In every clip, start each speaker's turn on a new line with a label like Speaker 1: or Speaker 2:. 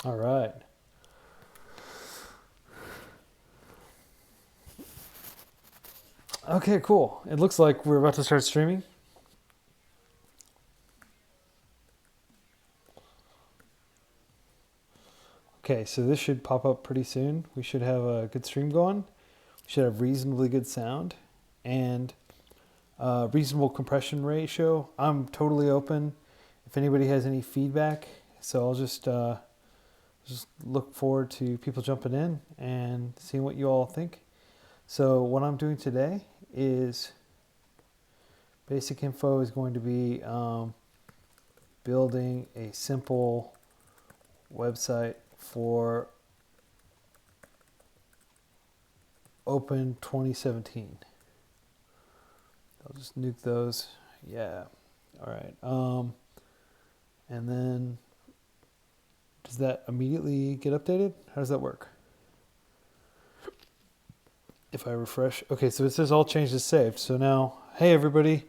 Speaker 1: All right. Okay, cool. It looks like we're about to start streaming. Okay, so this should pop up pretty soon. We should have a good stream going. We should have reasonably good sound and reasonable compression ratio. I'm totally open if anybody has any feedback. So I'll just look forward to people jumping in and seeing what you all think. So what I'm doing today is basic info is going to be building a simple website for Open 2017. I'll just nuke those. Yeah. All right. And then does that immediately get updated? How does that work? If I refresh. Okay, so it says all changes saved. So now, hey everybody,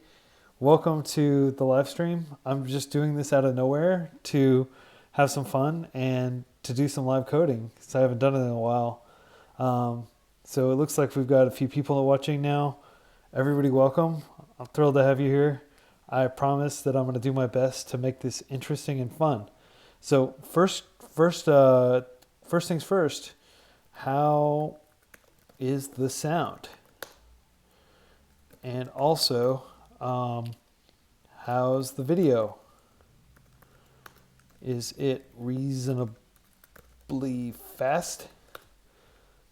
Speaker 1: welcome to the live stream. I'm just doing this out of nowhere to have some fun and to do some live coding because I haven't done it in a while. So it looks like we've got a few people watching now. Everybody welcome. I'm thrilled to have you here. I promise that I'm going to do my best to make this interesting and fun. So first things first, how is the sound? And also, how's the video? Is it reasonably fast?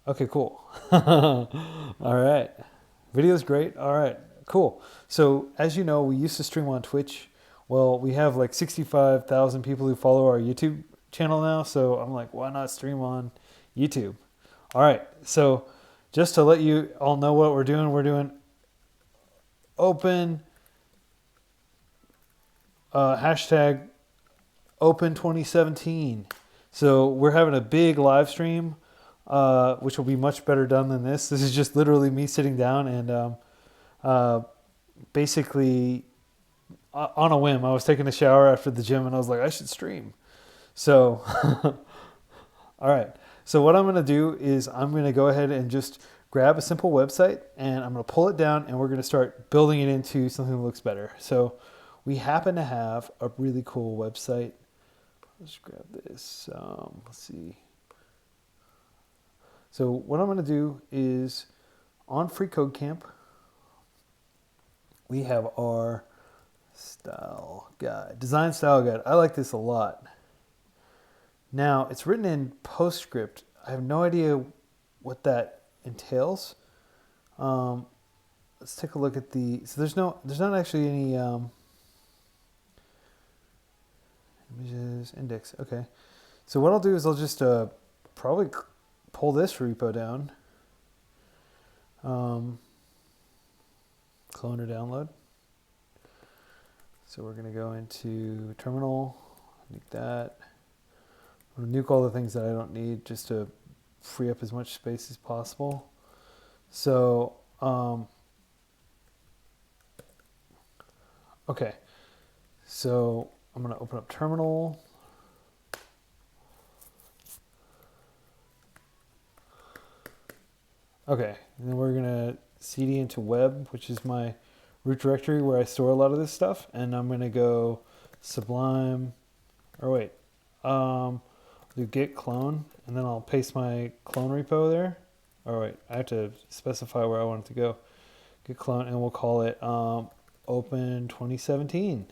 Speaker 1: Okay, cool. All right. Video's great. All right, cool. So as you know, we used to stream on Twitch. Well, we have like 65,000 people who follow our YouTube channel now. So I'm like, why not stream on YouTube? All right. So just to let you all know what we're doing open hashtag Open 2017. So we're having a big live stream, which will be much better done than this. This is just literally me sitting down and basically on a whim. I was taking a shower after the gym and I was like, I should stream. So, all right. So what I'm going to do is I'm going to go ahead and just grab a simple website and I'm going to pull it down and we're going to start building it into something that looks better. So we happen to have a really cool website. Let's grab this. Let's see. So what I'm going to do is on freeCodeCamp, we have our style guide, design style guide. I like this a lot. Now it's written in PostScript. I have no idea what that entails. Let's take a look at the. So there's not actually any images index. Okay. So what I'll do is I'll just probably pull this repo down. Clone or download. So we're going to go into terminal, nuke that. I'm going to nuke all the things that I don't need just to free up as much space as possible. So, okay. So I'm going to open up terminal. Okay, and then we're going to cd into web, which is my root directory where I store a lot of this stuff. And I'm going to go sublime, or wait, do git clone, and then I'll paste my clone repo there. Or wait, I have to specify where I want it to go. Git clone, and we'll call it Open 2017.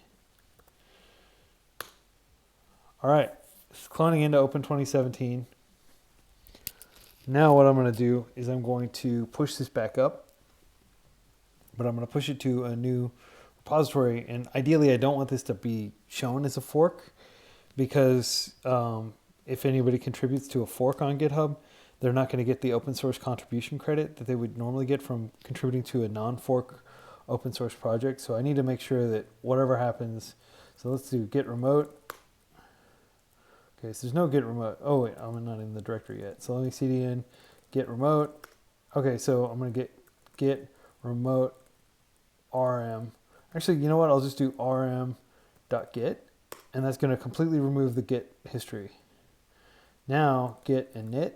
Speaker 1: All right, it's cloning into Open 2017. Now what I'm going to do is I'm going to push this back up, but I'm going to push it to a new repository. And ideally, I don't want this to be shown as a fork because if anybody contributes to a fork on GitHub, they're not going to get the open source contribution credit that they would normally get from contributing to a non-fork open source project. So I need to make sure that whatever happens, so let's do git remote. Okay, so there's no git remote. Oh wait, I'm not in the directory yet. So let me cd in git remote. Okay, so I'm going to git remote rm. Actually, you know what? I'll just do rm.git, and that's going to completely remove the git history. Now git init.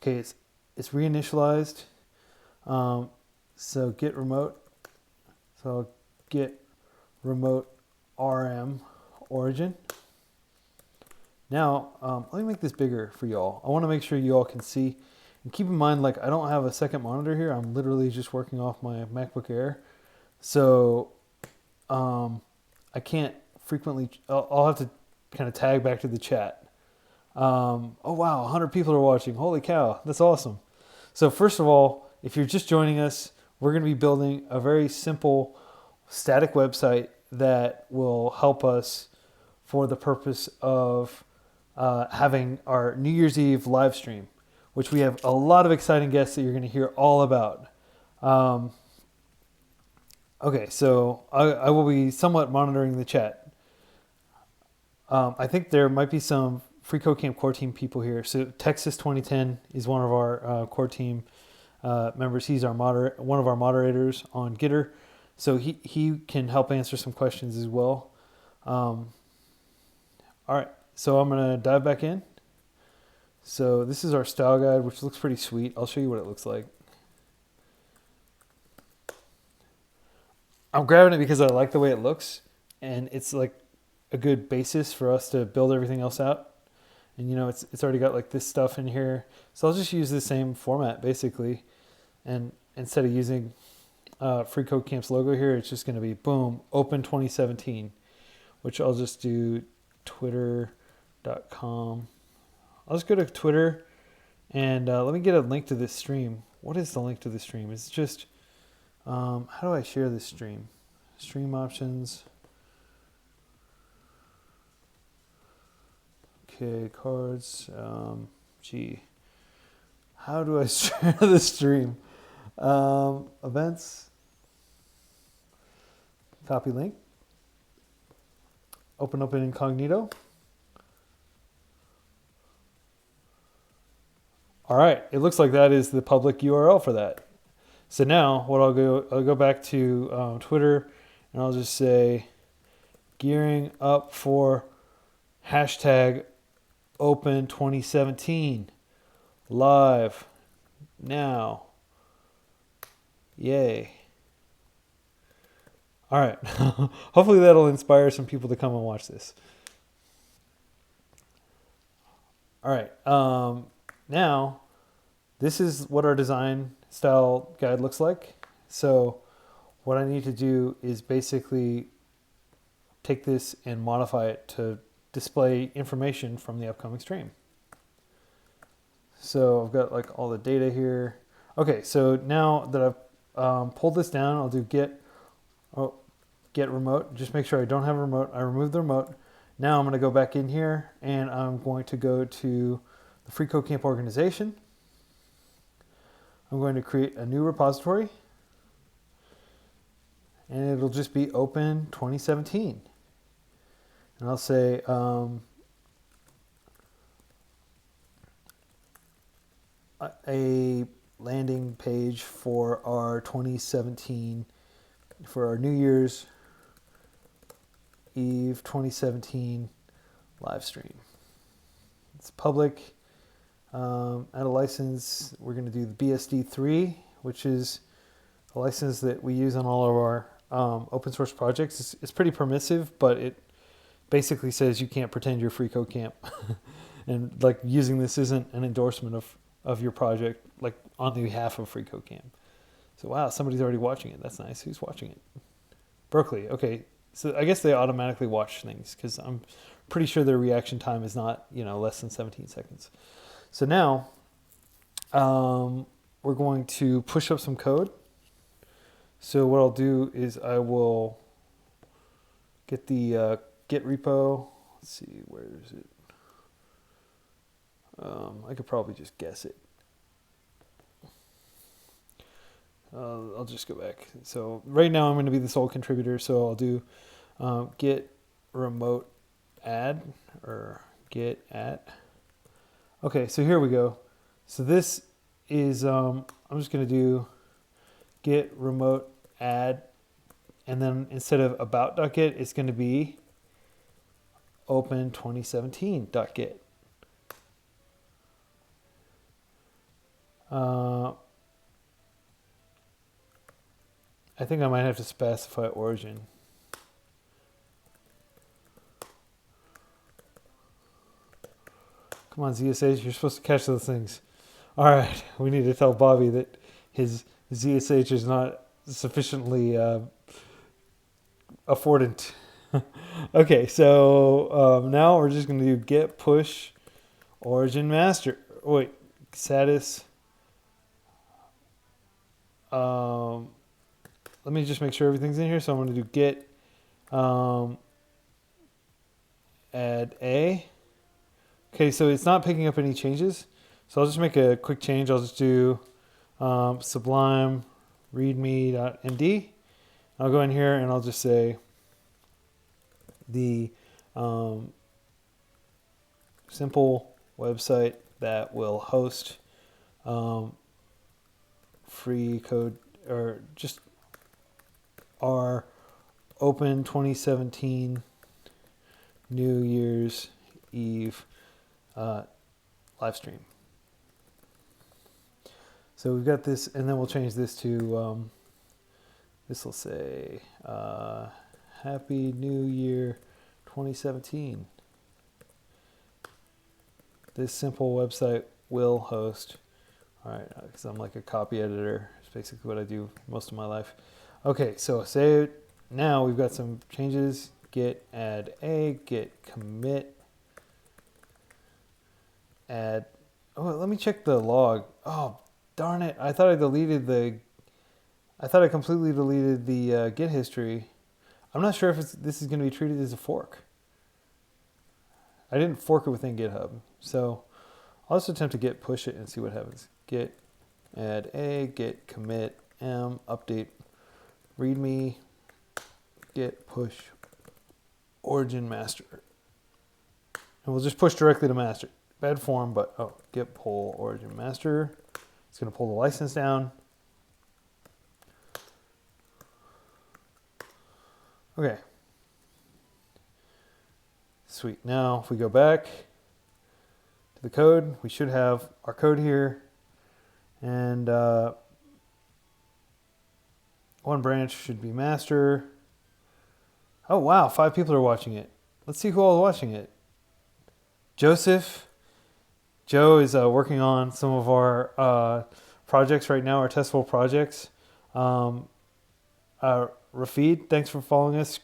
Speaker 1: Okay, it's reinitialized. So git remote. So git remote rm origin. Now, let me make this bigger for y'all. I want to make sure you all can see. And keep in mind, like, I don't have a second monitor here. I'm literally just working off my MacBook Air. So I can't frequently, I'll have to kind of tag back to the chat. Oh, wow, 100 people are watching. Holy cow, that's awesome. So first of all, if you're just joining us, we're going to be building a very simple static website that will help us for the purpose of having our New Year's Eve live stream, which we have a lot of exciting guests that you're going to hear all about. Okay, so I will be somewhat monitoring the chat. I think there might be some freeCodeCamp core team people here. So Texas 2010 is one of our core team members. He's our one of our moderators on Gitter. So he can help answer some questions as well. All right, so I'm going to dive back in. So this is our style guide, which looks pretty sweet. I'll show you what it looks like. I'm grabbing it because I like the way it looks, and it's like a good basis for us to build everything else out. And you know, it's already got like this stuff in here. So I'll just use the same format basically. And instead of using freeCodeCamp's logo here, it's just going to be boom, open 2017, which I'll just do twitter.com. I'll just go to Twitter and let me get a link to this stream. What is the link to the stream? It's just, how do I share this stream? Stream options. Okay, cards. How do I share the stream? Events. Copy link. Open up in incognito. All right, it looks like that is the public URL for that. So now what I'll go back to Twitter and I'll just say gearing up for hashtag open 2017 live now. Yay. All right. Hopefully that'll inspire some people to come and watch this. All right. Now, this is what our design style guide looks like. So what I need to do is basically take this and modify it to display information from the upcoming stream. So I've got like all the data here. Okay, so now that I've pulled this down, I'll do get remote. Just make sure I don't have a remote. I removed the remote. Now I'm going to go back in here and I'm going to go to the freeCodeCamp organization. I'm going to create a new repository and it'll just be open 2017. And I'll say a landing page for our 2017, for our New Year's Eve 2017 live stream. It's public. Add a license. We're going to do the BSD3, which is a license that we use on all of our open source projects. It's pretty permissive, but it basically says you can't pretend you're freeCodeCamp. And like using this isn't an endorsement of your project, like on behalf of freeCodeCamp. So wow, somebody's already watching it. That's nice. Who's watching it? Berkeley. Okay. So I guess they automatically watch things because I'm pretty sure their reaction time is not, less than 17 seconds. So now we're going to push up some code. So what I'll do is I will get the Git repo. Let's see, where is it? I could probably just guess it. I'll just go back. So right now I'm going to be the sole contributor. So I'll do git remote add or git at. Okay, so here we go. So this is, I'm just going to do git remote add. And then instead of about.git, it's going to be open 2017.git. I think I might have to specify origin. Come on, ZSH, you're supposed to catch those things. All right, we need to tell Bobby that his ZSH is not sufficiently affordant. Okay, so now we're just going to do get push origin master. Wait, status. Let me just make sure everything's in here. So I'm going to do get add A. Okay, so it's not picking up any changes. So I'll just make a quick change. I'll just do sublime readme.md. I'll go in here and I'll just say the simple website that will host free code, or just our open 2017 New Year's Eve live stream. So we've got this, and then we'll change this to this will say Happy New Year 2017. This simple website will host. All right, because I'm like a copy editor. It's basically what I do most of my life. Okay, so save it. Now we've got some changes. Get add A, get commit, add. Oh, let me check the log. Oh, darn it! I thought I completely deleted the Git history. I'm not sure if this is going to be treated as a fork. I didn't fork it within GitHub, so I'll just attempt to git push it and see what happens. Git add A, git commit m, update readme, git push origin master, and we'll just push directly to master. Bad form, but git pull origin master. It's going to pull the license down. Okay. Sweet. Now, if we go back to the code, we should have our code here. And one branch should be master. Oh, wow. 5 people are watching it. Let's see who all is watching it. Joseph. Joe is working on some of our projects right now, our testable projects. Rafid, thanks for following us.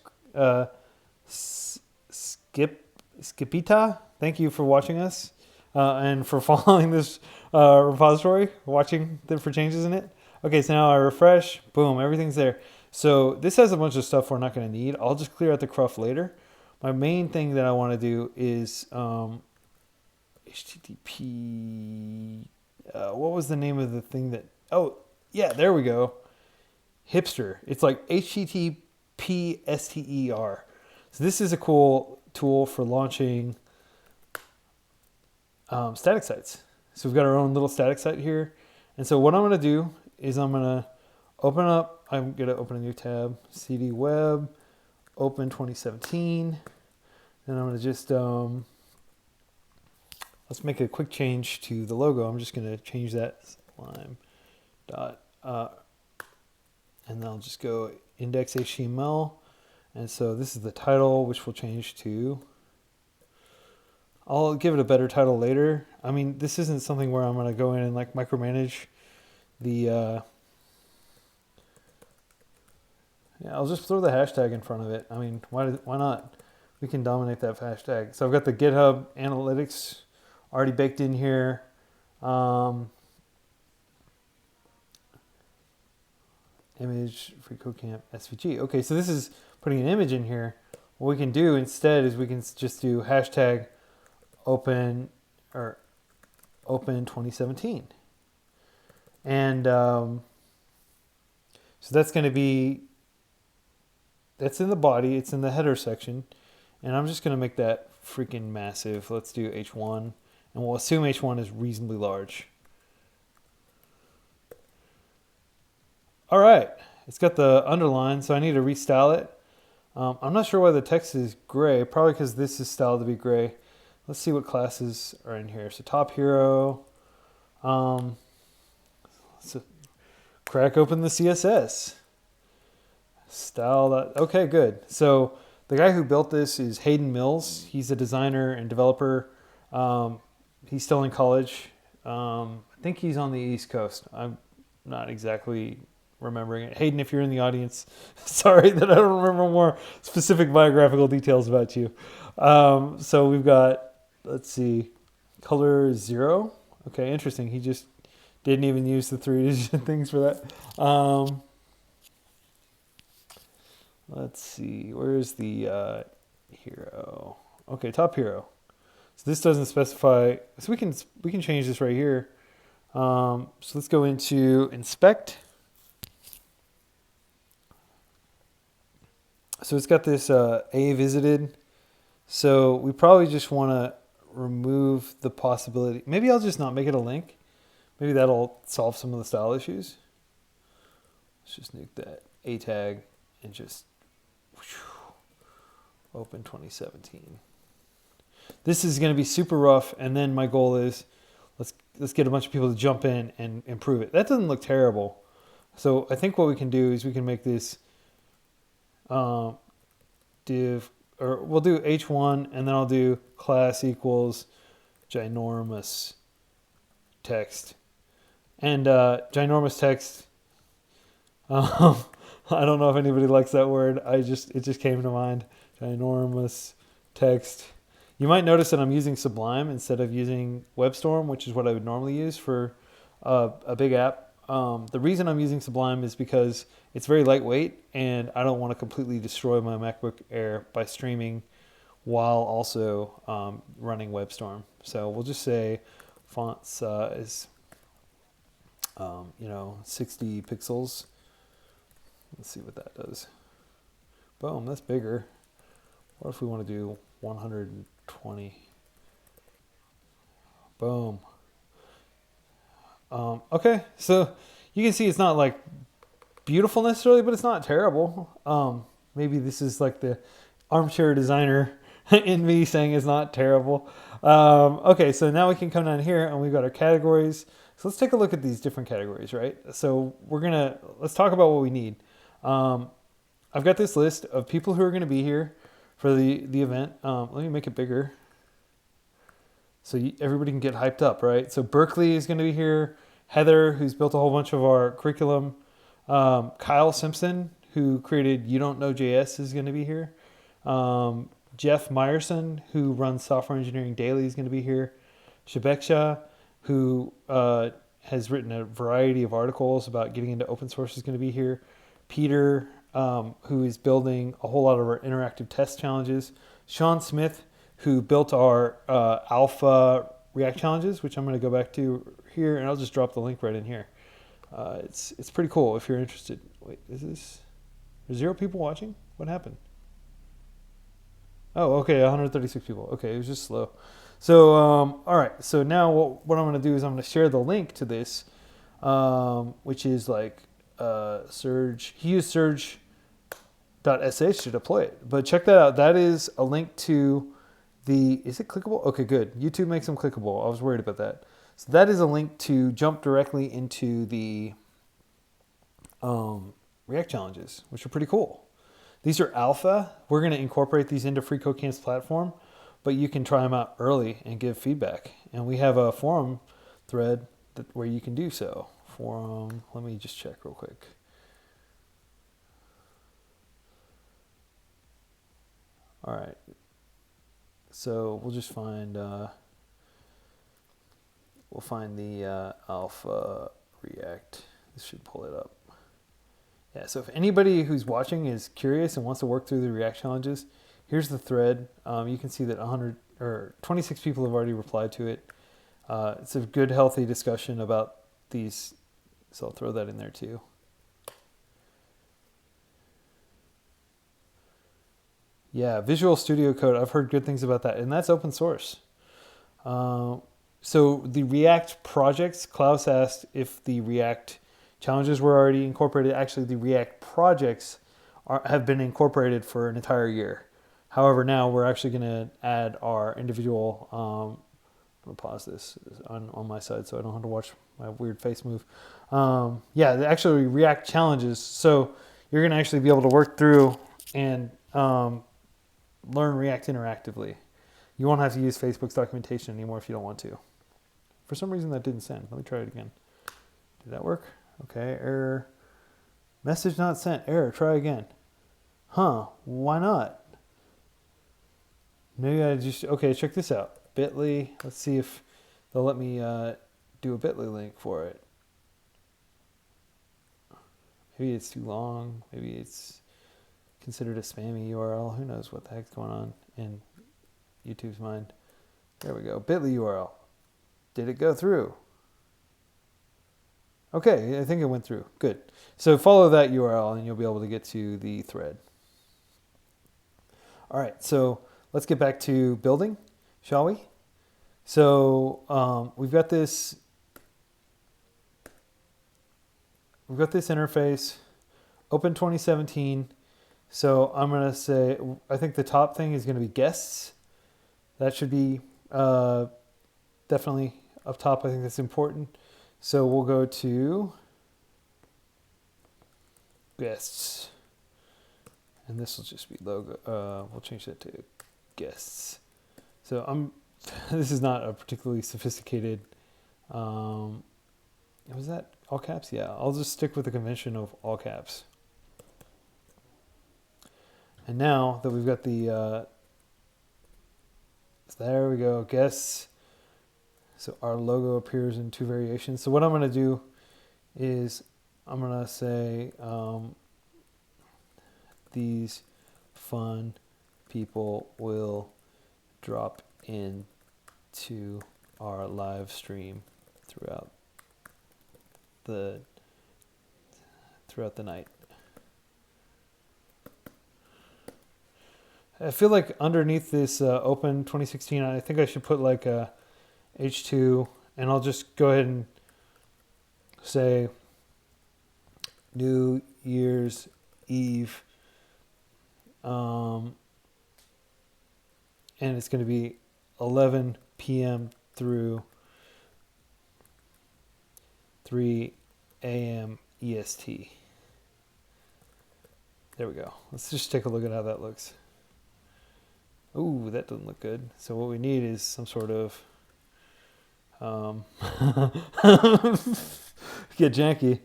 Speaker 1: Skipita, thank you for watching us and for following this repository, watching for changes in it. Okay, so now I refresh, boom, everything's there. So this has a bunch of stuff we're not going to need. I'll just clear out the cruft later. My main thing that I want to do is HTTP. What was the name of the thing that? Oh, yeah, there we go. Hipster. It's like HTTP STER. So this is a cool tool for launching static sites. So we've got our own little static site here. And so what I'm going to do is I'm going to open a new tab, CD web, open 2017. And I'm going to just, let's make a quick change to the logo. I'm just going to change that Sublime dot, and then I'll just go index HTML. And so this is the title, which will change to, I'll give it a better title later. I mean, this isn't something where I'm going to go in and like micromanage the, yeah, I'll just throw the hashtag in front of it. I mean, why not? We can dominate that hashtag. So I've got the GitHub analytics already baked in here. Image, freeCodeCamp, SVG. Okay, so this is putting an image in here. What we can do instead is we can just do hashtag open 2017. And so that's going to be, that's in the body, it's in the header section. And I'm just going to make that freaking massive. Let's do H1, and we'll assume H1 is reasonably large. All right, it's got the underline, so I need to restyle it. I'm not sure why the text is gray, probably because this is styled to be gray. Let's see what classes are in here. So top hero, So crack open the CSS. Style that. Okay, good. So the guy who built this is Hayden Mills. He's a designer and developer. He's still in college. I think he's on the East Coast. I'm not exactly remembering it. Hayden, if you're in the audience, sorry that I don't remember more specific biographical details about you. So we've got, let's see, color 0. Okay, interesting. He just didn't even use the 3-digit things for that. Let's see, where's the hero? Okay, top hero. So this doesn't specify, so we can change this right here. So let's go into inspect. So it's got this A visited. So we probably just want to remove the possibility. Maybe I'll just not make it a link. Maybe that'll solve some of the style issues. Let's just nuke that A tag and just open 2017. This is going to be super rough, and then my goal is let's get a bunch of people to jump in and improve it. That doesn't look terrible. So I think what we can do is we can make this div, or we'll do h1, and then I'll do class equals ginormous text. And ginormous text, I don't know if anybody likes that word. It just came to mind. Ginormous text. You might notice that I'm using Sublime instead of using WebStorm, which is what I would normally use for a big app. The reason I'm using Sublime is because it's very lightweight, and I don't want to completely destroy my MacBook Air by streaming while also running WebStorm. So we'll just say font size, 60 pixels. Let's see what that does. Boom, that's bigger. What if we want to do 120? Boom. Okay, so you can see it's not like beautiful necessarily, but it's not terrible. Maybe this is like the armchair designer in me saying it's not terrible. Okay, so now we can come down here and we've got our categories. So let's take a look at these different categories, right? So let's talk about what we need. I've got this list of people who are going to be here for the event. Let me make it bigger so everybody can get hyped up, right? So Berkeley is going to be here. Heather, who's built a whole bunch of our curriculum. Kyle Simpson, who created You Don't Know JS, is going to be here. Jeff Meyerson, who runs Software Engineering Daily, is going to be here. Shebeksha, who has written a variety of articles about getting into open source, is going to be here. Peter, who is building a whole lot of our interactive test challenges. Sean Smith, who built our alpha React challenges, which I'm going to go back to here, and I'll just drop the link right in here. It's pretty cool if you're interested. Wait, there's 0 people watching? What happened? Oh, okay, 136 people. Okay, it was just slow. So, all right. So now what I'm going to do is I'm going to share the link to this, which is like Surge. He used Surge.sh to deploy it. But check that out. That is a link to is it clickable? Okay, good. YouTube makes them clickable. I was worried about that. So that is a link to jump directly into the React challenges, which are pretty cool. These are alpha. We're going to incorporate these into freeCodeCamp's platform, but you can try them out early and give feedback. And we have a forum thread where you can do so. Forum, let me just check real quick. All right. So we'll just find the alpha React. This should pull it up. Yeah, so if anybody who's watching is curious and wants to work through the React challenges, here's the thread. You can see that 26 people have already replied to it. It's a good, healthy discussion about these, so I'll throw that in there too. Yeah, Visual Studio Code, I've heard good things about that, and that's open source. So the React projects, Klaus asked if the React challenges were already incorporated. Actually, the React projects have been incorporated for an entire year. However, now we're actually going to add our individual I'm gonna pause this on my side so I don't have to watch my weird face move. Yeah, the actually React challenges. So you're gonna actually be able to work through and learn React interactively. You won't have to use Facebook's documentation anymore if you don't want to. For some reason that didn't send. Let me try it again. Did that work? Okay, error. Message not sent. Error. Try again. Huh, why not? Maybe I just, okay, check this out. Bitly, let's see if they'll let me do a Bitly link for it. Maybe it's too long. Maybe it's considered a spammy URL. Who knows what the heck's going on in YouTube's mind. There we go. Bitly URL. Did it go through? Okay, I think it went through. Good. So follow that URL and you'll be able to get to the thread. All right, so let's get back to building, shall we? So we've got this interface, open 2017. So I'm going to say, I think the top thing is going to be guests. That should be definitely up top. I think that's important. So we'll go to guests. And this will just be logo. We'll change that to guests. So this is not a particularly sophisticated, was that all caps? Yeah, I'll just stick with the convention of all caps. And now that we've got the, there we go, guests. So our logo appears in 2 variations. So what I'm going to do is I'm going to say these fun people will drop into our live stream throughout the night. I feel like underneath this open 2016, I think I should put like a H2, and I'll just go ahead and say New Year's Eve, and it's going to be 11 p.m. through 3 a.m. EST. There we go. Let's just take a look at how that looks. Ooh, that doesn't look good. So what we need is some sort of get janky.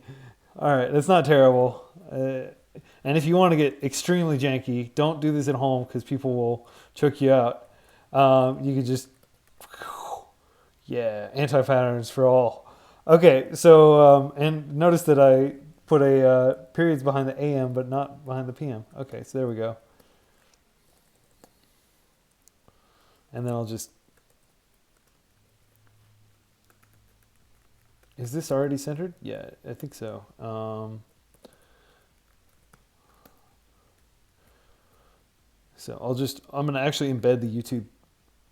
Speaker 1: All right, that's not terrible. And if you want to get extremely janky, don't do this at home because people will choke you out. You could just, yeah, anti-patterns for all. Okay, so, and notice that I put a periods behind the AM, but not behind the PM. Okay, so there we go. And then I'll just, is this already centered? Yeah, I think so. So I'm going to actually embed the YouTube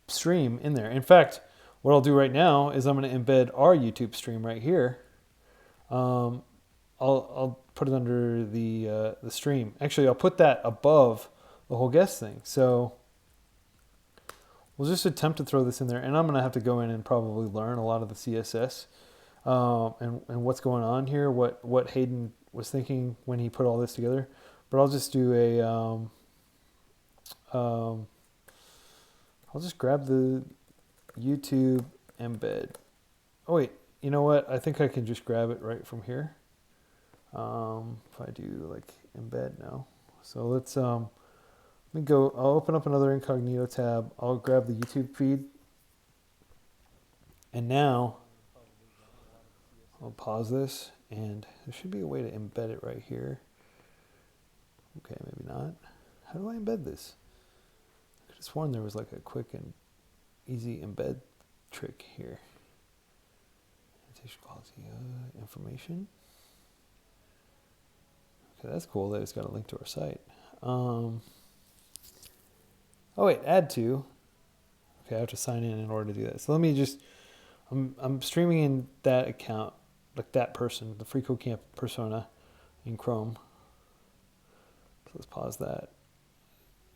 Speaker 1: stream in there. In fact, what I'll do right now is I'm going to embed our YouTube stream right here. I'll put it under the stream. Actually, I'll put that above the whole guest thing. So we'll just attempt to throw this in there, and I'm going to have to go in and probably learn a lot of the CSS and what's going on here, what Hayden was thinking when he put all this together. But I'll just do a I'll just grab the YouTube embed. Oh wait, you know what? I think I can just grab it right from here. If I do like embed now. So let's let me go. I'll open up another incognito tab. I'll grab the YouTube feed. And now I'll pause this, and there should be a way to embed it right here. Okay, maybe not. How do I embed this? I could have sworn there was like a quick and easy embed trick here. Annotation quality information. Okay, that's cool that it's got a link to our site. Oh wait, add to. Okay, I have to sign in order to do that. So let me just, I'm streaming in that account, like that person, the freeCodeCamp persona in Chrome. So let's pause that.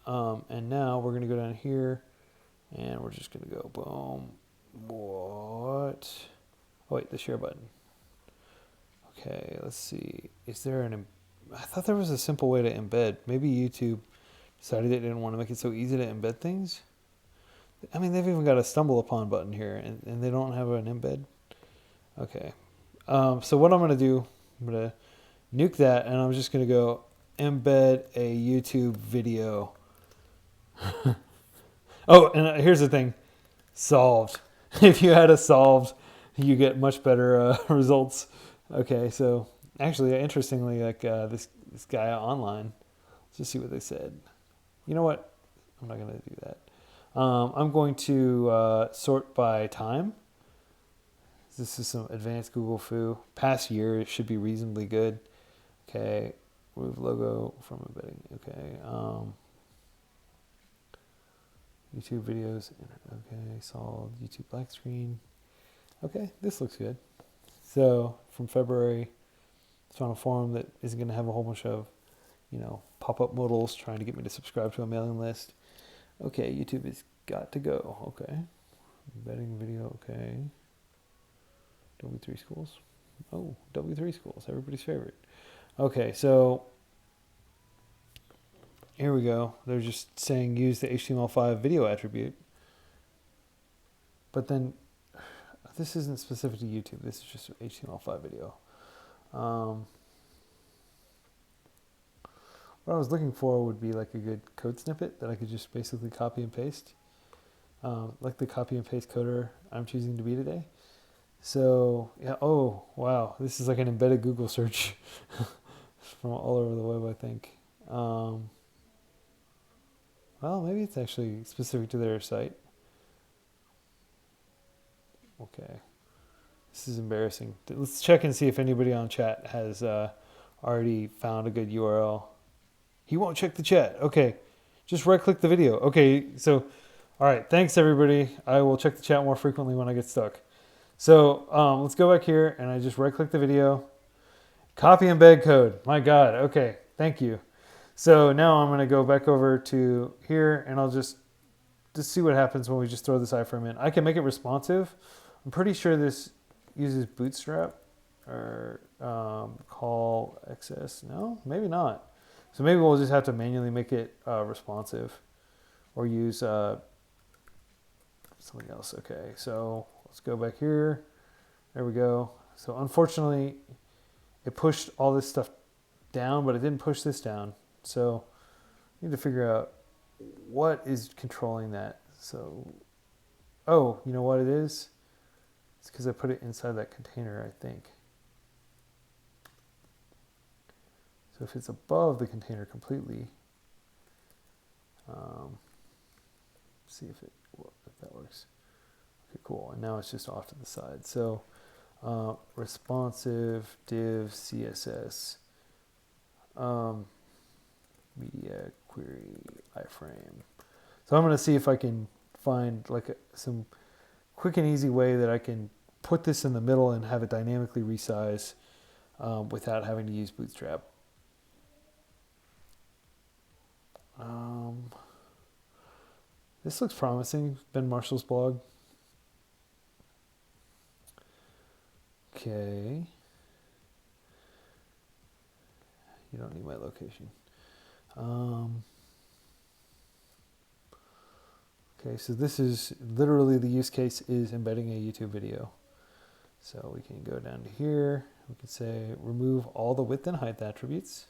Speaker 1: And now we're going to go down here, and we're just going to go boom, What? Oh wait, the share button. Okay, let's see. Is there I thought there was a simple way to embed. Maybe YouTube decided they didn't want to make it so easy to embed things. I mean, they've even got a stumble upon button here, and they don't have an embed. Okay. So what I'm going to do, I'm going to nuke that, and I'm just going to go embed a YouTube video. Oh, and here's the thing. Solved. If you had a solved, you get much better results. Okay, so actually, interestingly, like this guy online, let's just see what they said. You know what? I'm not going to do that. I'm going to sort by time. This is some advanced Google foo. Past year, it should be reasonably good. Okay, remove logo from embedding. Okay, YouTube videos. Okay, solved. YouTube black screen. Okay, this looks good. So from February, it's on a forum that isn't going to have a whole bunch of, pop-up modals trying to get me to subscribe to a mailing list. Okay, YouTube has got to go. Okay, embedding video. Okay, W3 schools. Oh, W3 schools, everybody's favorite. Okay, so here we go. They're just saying use the HTML5 video attribute. But then this isn't specific to YouTube. This is just HTML5 video. What I was looking for would be like a good code snippet that I could just basically copy and paste. Like the copy and paste coder I'm choosing to be today. So, yeah, oh, wow. This is like an embedded Google search from all over the web, I think. Well, maybe it's actually specific to their site. Okay. This is embarrassing. Let's check and see if anybody on chat has already found a good URL. He won't check the chat. Okay. Just right-click the video. Okay, so, all right. Thanks, everybody. I will check the chat more frequently when I get stuck. So let's go back here, and I just right-click the video. Copy embed code. My God. Okay. Thank you. So now I'm going to go back over to here, and I'll just see what happens when we just throw this iframe in. I can make it responsive. I'm pretty sure this uses Bootstrap or call XS. No, maybe not. So maybe we'll just have to manually make it responsive or use something else. Okay, so let's go back here. There we go. So unfortunately, it pushed all this stuff down, but it didn't push this down. So I need to figure out what is controlling that. So, oh, you know what it is? It's because I put it inside that container, I think. So if it's above the container completely, see if that works. Okay, cool. And now it's just off to the side. So responsive div CSS media query iframe. So I'm going to see if I can find like some quick and easy way that I can put this in the middle and have it dynamically resize without having to use Bootstrap. This looks promising. Ben Marshall's blog. Okay. You don't need my location. Okay, so this is literally the use case is embedding a YouTube video. So we can go down to here. We can say remove all the width and height attributes.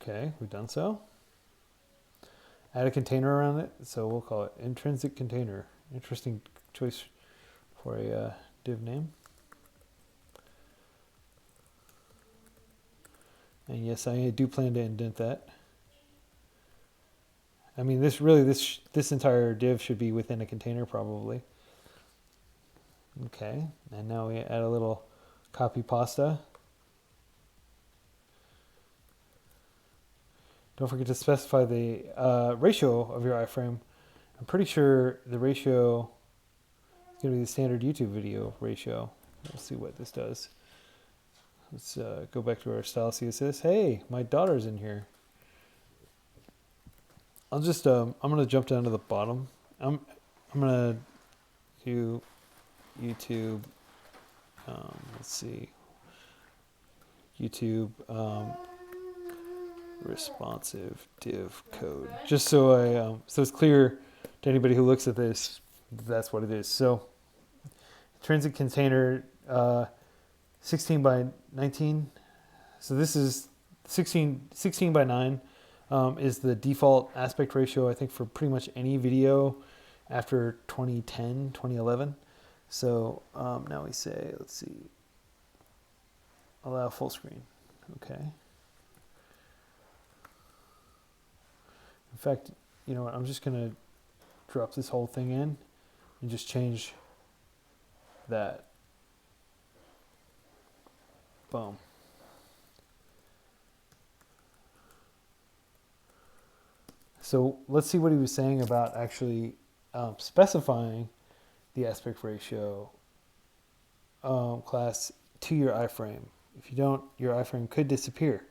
Speaker 1: Okay, we've done so. Add a container around it, so we'll call it intrinsic container. Interesting choice for a div name. And yes, I do plan to indent that. I mean, this entire div should be within a container probably. Okay, and now we add a little copy pasta. Don't forget to specify the ratio of your iframe. I'm pretty sure the ratio is going to be the standard YouTube video ratio. Let's see what this does. Let's go back to our style CSS. Hey, my daughter's in here. I'll just I'm gonna jump down to the bottom. I'm gonna do YouTube. Let's see, YouTube responsive div code, just so I so it's clear to anybody who looks at this. That's what it is. So intrinsic container 16 by 19. So this is 16 by 9 is the default aspect ratio, I think, for pretty much any video after 2010, 2011. So now we say, let's see, allow full screen. Okay. In fact, you know what, I'm just going to drop this whole thing in and just change that. Boom. So let's see what he was saying about actually specifying the aspect ratio class to your iframe. If you don't, your iframe could disappear.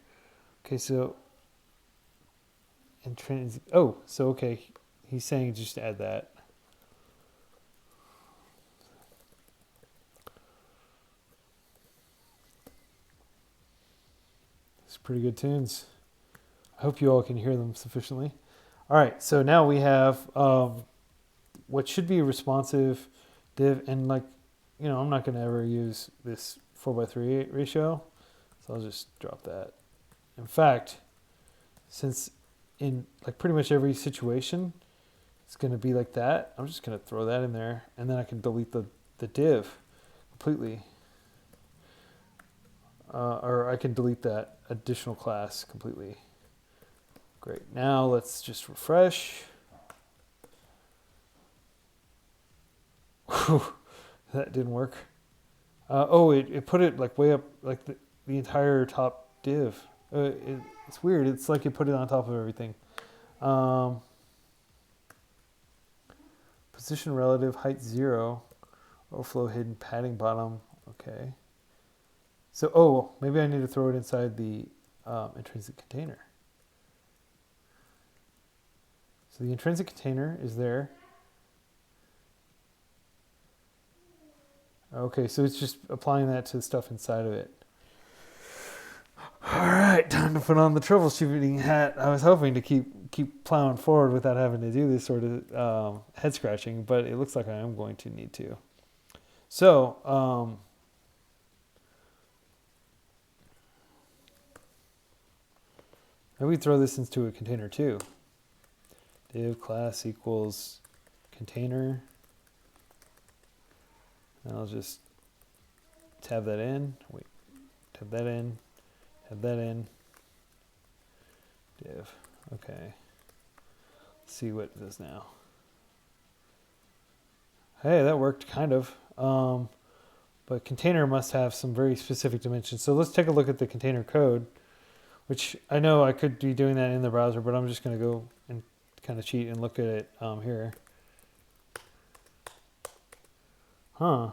Speaker 1: Okay, so intrinsic. Oh, so okay, he's saying just add that. It's pretty good tunes. I hope you all can hear them sufficiently. All right, so now we have what should be a responsive div, and like, you know, I'm not going to ever use this 4:3 ratio, so I'll just drop that. In fact, since in like pretty much every situation it's going to be like that, I'm just going to throw that in there, and then I can delete the div completely, or I can delete that additional class completely. Great. Now let's just refresh. Whew, that didn't work. It put it like way up, like the entire top div. It's weird. It's like it put it on top of everything. Position relative, height 0, overflow hidden, padding bottom. Okay. So, maybe I need to throw it inside the intrinsic container. So the intrinsic container is there. Okay, so it's just applying that to the stuff inside of it. All right, time to put on the troubleshooting hat. I was hoping to keep plowing forward without having to do this sort of head scratching, but it looks like I am going to need to. So maybe we throw this into a container too. Div class equals container. And I'll just tab that in. Wait, tab that in. Tab that in. Div. Okay. Let's see what it does now. Hey, that worked kind of. But container must have some very specific dimensions. So let's take a look at the container code, which I know I could be doing that in the browser, but I'm just going to go and kind of cheat and look at it here. Huh.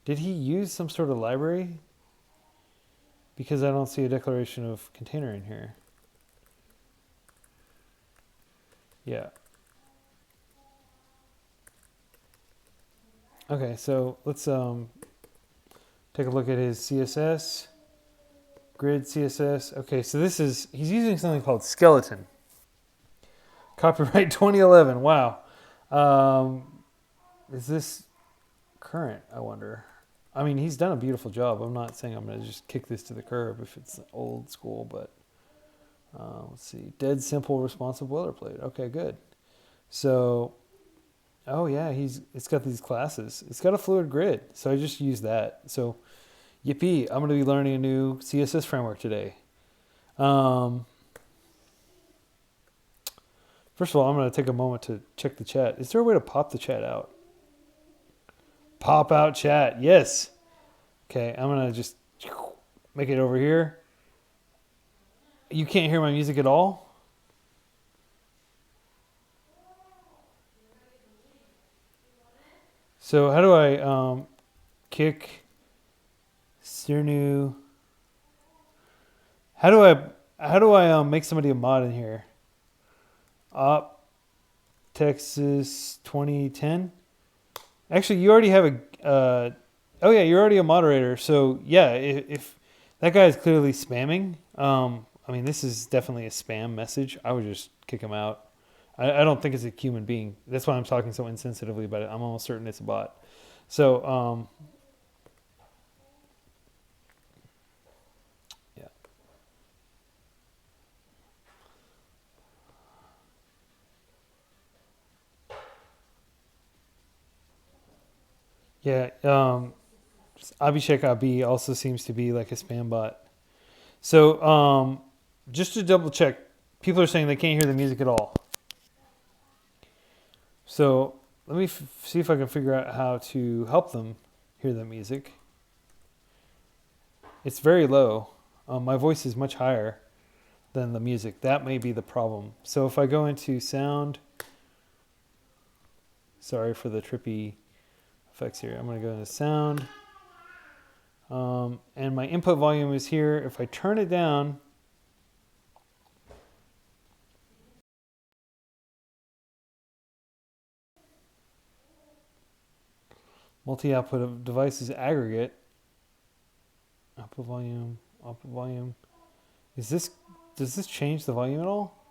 Speaker 1: Did he use some sort of library? Because I don't see a declaration of container in here. Yeah. Okay, so let's take a look at his CSS. Grid CSS. Okay, so he's using something called skeleton. Copyright 2011. Wow. Is this current, I wonder? I mean, he's done a beautiful job. I'm not saying I'm going to just kick this to the curb if it's old school, but let's see. Dead simple responsive boilerplate. Okay, good. So, oh yeah, it's got these classes. It's got a fluid grid, so I just use that. So, yippee, I'm going to be learning a new CSS framework today. First of all, I'm going to take a moment to check the chat. Is there a way to pop the chat out? Pop out chat, yes. Okay, I'm going to just make it over here. You can't hear my music at all? So how do I kick Sirnu? How do I make somebody a mod in here? Op Texas 2010. Actually, you already have oh yeah, you're already a moderator. So yeah, if that guy is clearly spamming, I mean, this is definitely a spam message. I would just kick him out. I don't think it's a human being. That's why I'm talking so insensitively about it. I'm almost certain it's a bot. So yeah, yeah. Abhishek Abi also seems to be like a spam bot. So just to double check, people are saying they can't hear the music at all. So let me see if I can figure out how to help them hear the music. It's very low. My voice is much higher than the music. That may be the problem. So if I go into sound, sorry for the trippy effects here. I'm going to go into sound. And my input volume is here. If I turn it down, multi-output of devices aggregate, output volume, output volume. Does this change the volume at all?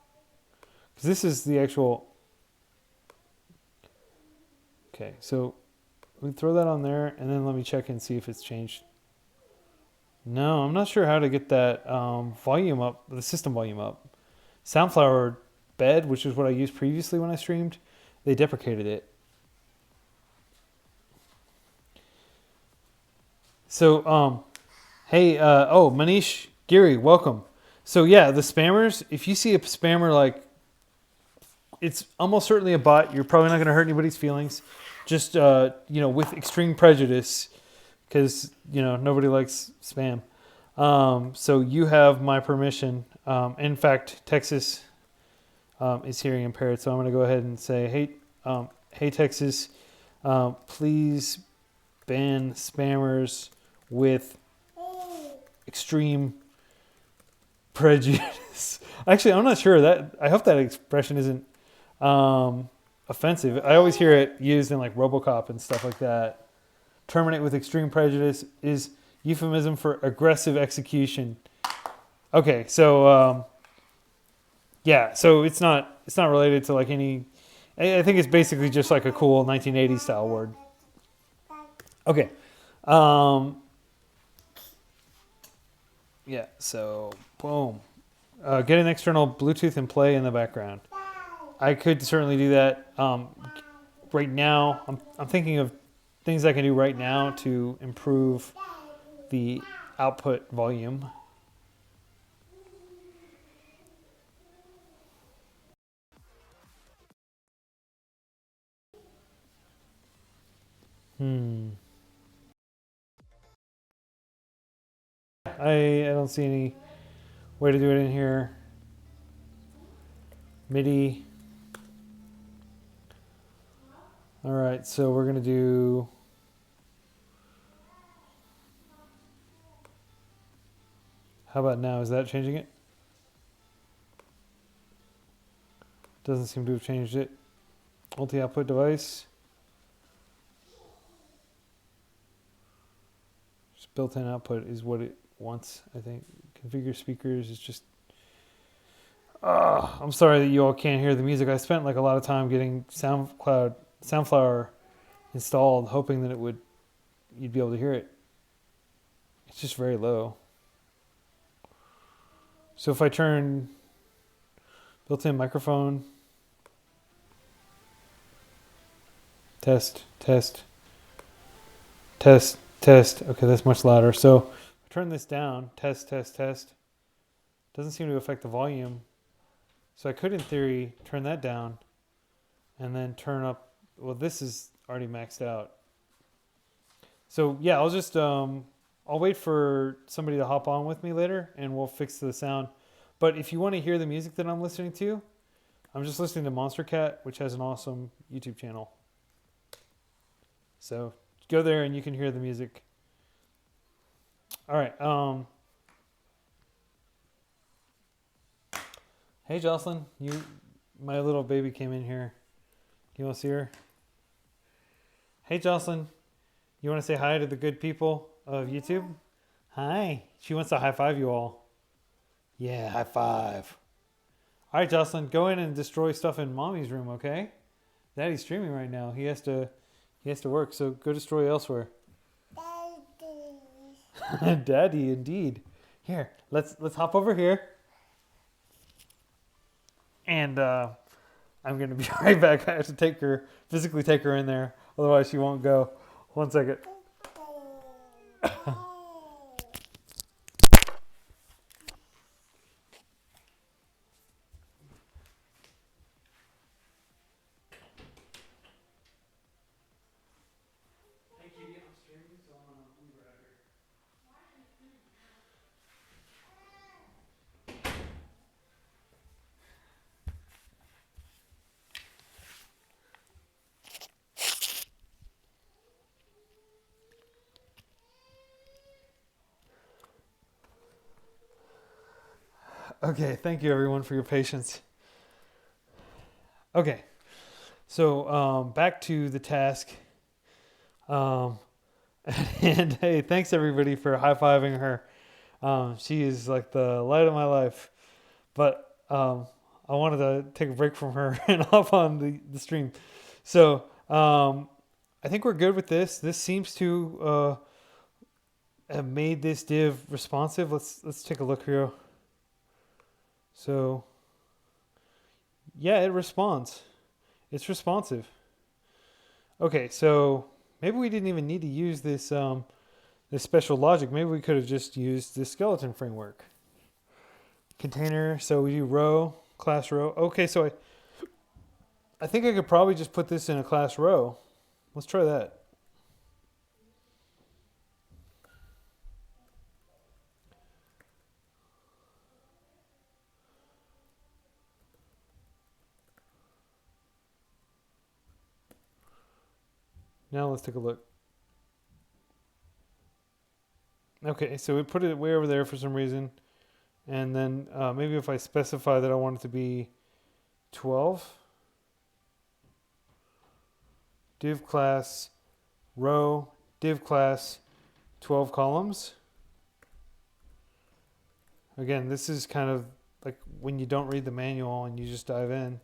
Speaker 1: Because this is the actual. Okay, so we throw that on there, and then let me check and see if it's changed. No, I'm not sure how to get that volume up, the system volume up. Soundflower bed, which is what I used previously when I streamed, they deprecated it. So, hey, oh, Manish Giri, welcome. So yeah, the spammers, if you see a spammer, like, it's almost certainly a bot. You're probably not going to hurt anybody's feelings. Just, with extreme prejudice, because, nobody likes spam. So you have my permission. In fact, Texas is hearing impaired. So I'm going to go ahead and say, hey, Texas, please ban spammers with extreme prejudice. Actually, I'm not sure I hope that expression isn't offensive. I always hear it used in like RoboCop and stuff like that. Terminate with extreme prejudice is euphemism for aggressive execution. Okay, so yeah, so it's not related to like any. I think it's basically just like a cool 1980s style word. Okay, yeah. So boom, get an external Bluetooth and play in the background. I could certainly do that. Right now, I'm thinking of things I can do right now to improve the output volume. I don't see any way to do it in here. MIDI. All right, so we're gonna do. How about now? Is that changing it? Doesn't seem to have changed it. Multi-output device. Just built-in output is what it wants, I think. Configure speakers is just. I'm sorry that you all can't hear the music. I spent like a lot of time getting Soundflower installed, hoping that you'd be able to hear it. It's just very low. So if I turn built-in microphone, test. Okay, that's much louder. So turn this down, test. Doesn't seem to affect the volume. So I could, in theory, turn that down and then turn up. Well, this is already maxed out. So yeah, I'll just I'll wait for somebody to hop on with me later, and we'll fix the sound. But if you want to hear the music that I'm listening to, I'm just listening to Monster Cat, which has an awesome YouTube channel. So go there and you can hear the music. All right. Hey, Jocelyn, you My little baby came in here. You want to see her? Hey, Jocelyn. You want to say hi to the good people of YouTube? Hi. She wants to high five you all. Yeah, high five. All right, Jocelyn, go in and destroy stuff in Mommy's room, okay? Daddy's streaming right now. He has to work, so go destroy elsewhere. Daddy. Daddy, indeed. Here, let's hop over here. And I'm gonna be right back. I have to physically take her in there, otherwise she won't go. 1 second. Okay, thank you everyone for your patience. Okay, so back to the task. And hey, thanks everybody for high-fiving her. She is like the light of my life. But I wanted to take a break from her and hop on the stream. So I think we're good with this. This seems to have made this div responsive. Let's take a look here. So yeah, it responds. It's responsive. Okay, so maybe we didn't even need to use this this special logic. Maybe we could have just used this skeleton framework. Container, so we do row, class row. Okay, so I think I could probably just put this in a class row. Let's try that. Now let's take a look. Okay, so we put it way over there for some reason. And then maybe if I specify that I want it to be 12. Div class row, div class 12 columns. Again, this is kind of like when you don't read the manual and you just dive in.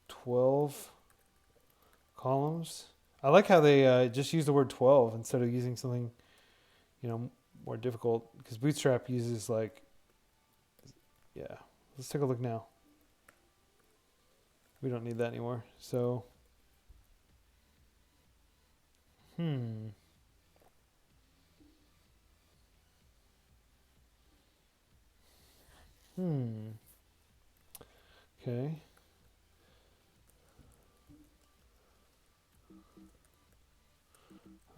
Speaker 1: 12 columns. I like how they just use the word 12 instead of using something, more difficult, because Bootstrap uses like, yeah. Let's take a look now. We don't need that anymore. So, Okay.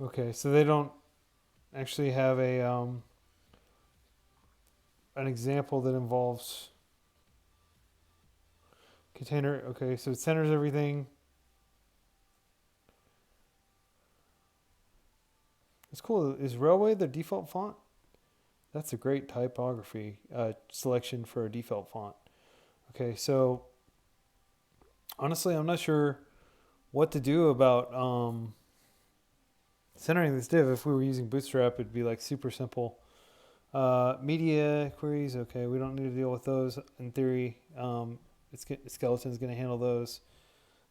Speaker 1: Okay, so they don't actually have a an example that involves container. Okay, so it centers everything. It's cool. Is Railway the default font? That's a great typography selection for a default font. Okay, so honestly, I'm not sure what to do about centering this div. If we were using Bootstrap, it'd be like super simple. Media queries, okay, we don't need to deal with those. In theory, Skeleton's going to handle those.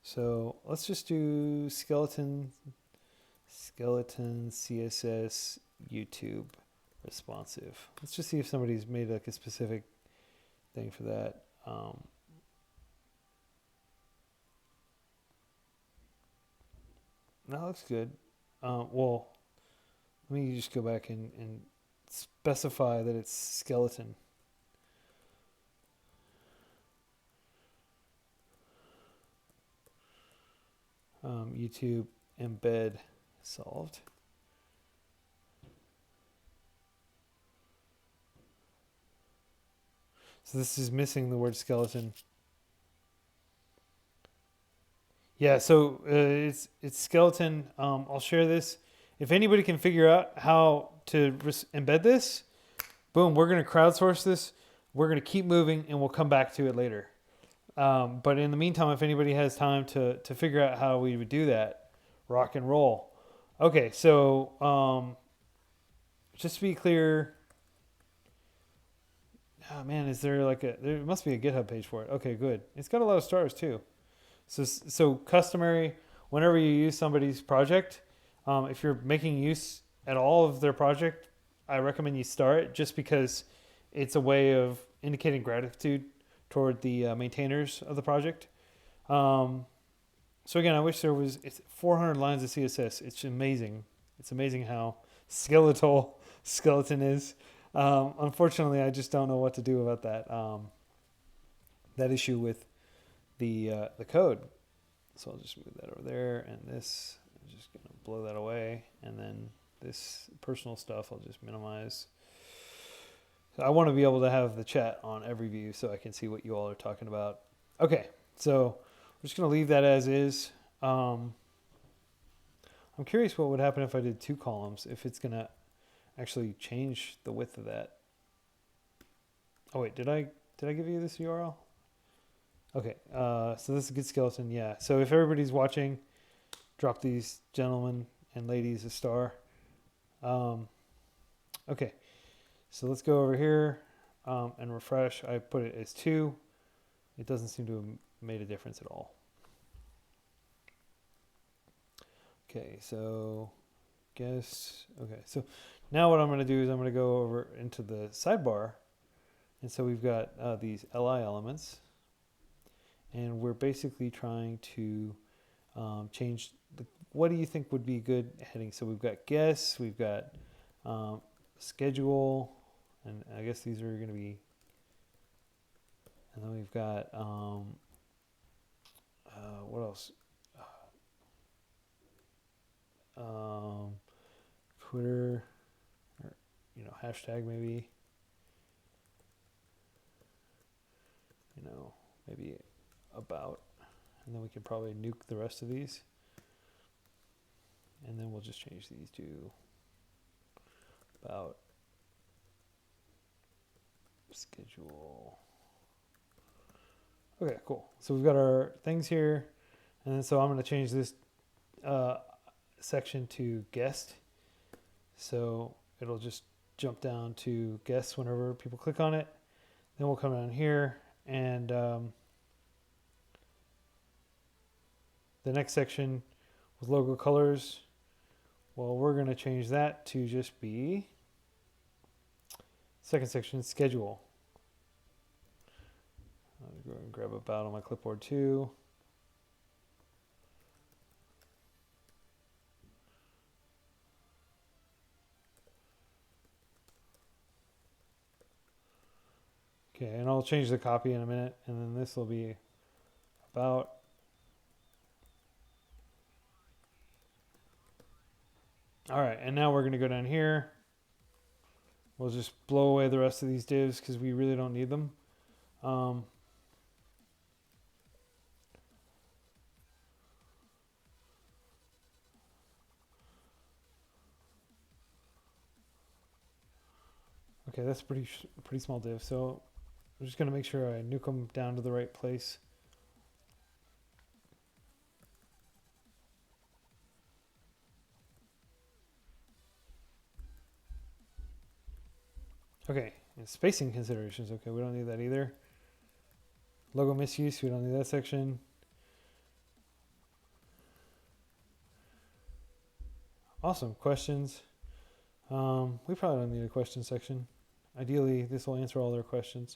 Speaker 1: So let's just do skeleton CSS YouTube responsive. Let's just see if somebody's made like a specific thing for that. That looks good. Well, let me just go back and specify that it's skeleton. YouTube embed solved. So this is missing the word skeleton. Yeah, so it's skeleton. I'll share this. If anybody can figure out how to embed this, boom, we're going to crowdsource this. we're going to keep moving and we'll come back to it later. But in the meantime, if anybody has time to figure out how we would do that, rock and roll. Okay, so just to be clear, oh man, is there there must be a GitHub page for it. Okay, good. It's got a lot of stars too. So customary, whenever you use somebody's project, if you're making use at all of their project, I recommend you star it just because it's a way of indicating gratitude toward the maintainers of the project. So again, I wish there was, it's 400 lines of CSS. It's amazing. It's amazing how skeleton is. Unfortunately, I just don't know what to do about that issue with the code. So I'll just move that over there, and this, I'm just gonna blow that away, and then this personal stuff I'll just minimize. So I want to be able to have the chat on every view so I can see what you all are talking about. Okay, so we're just gonna leave that as is. I'm curious what would happen if I did 2 columns, if it's gonna actually change the width of that. Oh wait, did I give you this URL? Okay, so this is a good skeleton, yeah. So if everybody's watching, drop these gentlemen and ladies a star. Okay, so let's go over here and refresh. I put it as 2. It doesn't seem to have made a difference at all. Okay, so okay, so now what I'm going to do is I'm going to go over into the sidebar. And so we've got these li elements. And we're basically trying to change what do you think would be good heading? So we've got guess, we've got schedule, and I guess these are going to be, and then we've got, what else? Twitter, or, hashtag maybe, maybe about, and then we can probably nuke the rest of these. And then we'll just change these to about schedule. Okay, cool. So we've got our things here. And then so I'm going to change this section to guest. So it'll just jump down to guest whenever people click on it. Then we'll come down here and the next section with logo colors. Well, we're going to change that to just be second section, schedule. I'll go and grab about on my clipboard too. Okay, and I'll change the copy in a minute, and then this will be about. All right, and now we're going to go down here. We'll just blow away the rest of these divs because we really don't need them. Okay, that's pretty small div. So I'm just going to make sure I nuke them down to the right place. Okay, and spacing considerations. Okay, we don't need that either. Logo misuse, we don't need that section. Awesome, questions. We probably don't need a question section. Ideally, this will answer all their questions.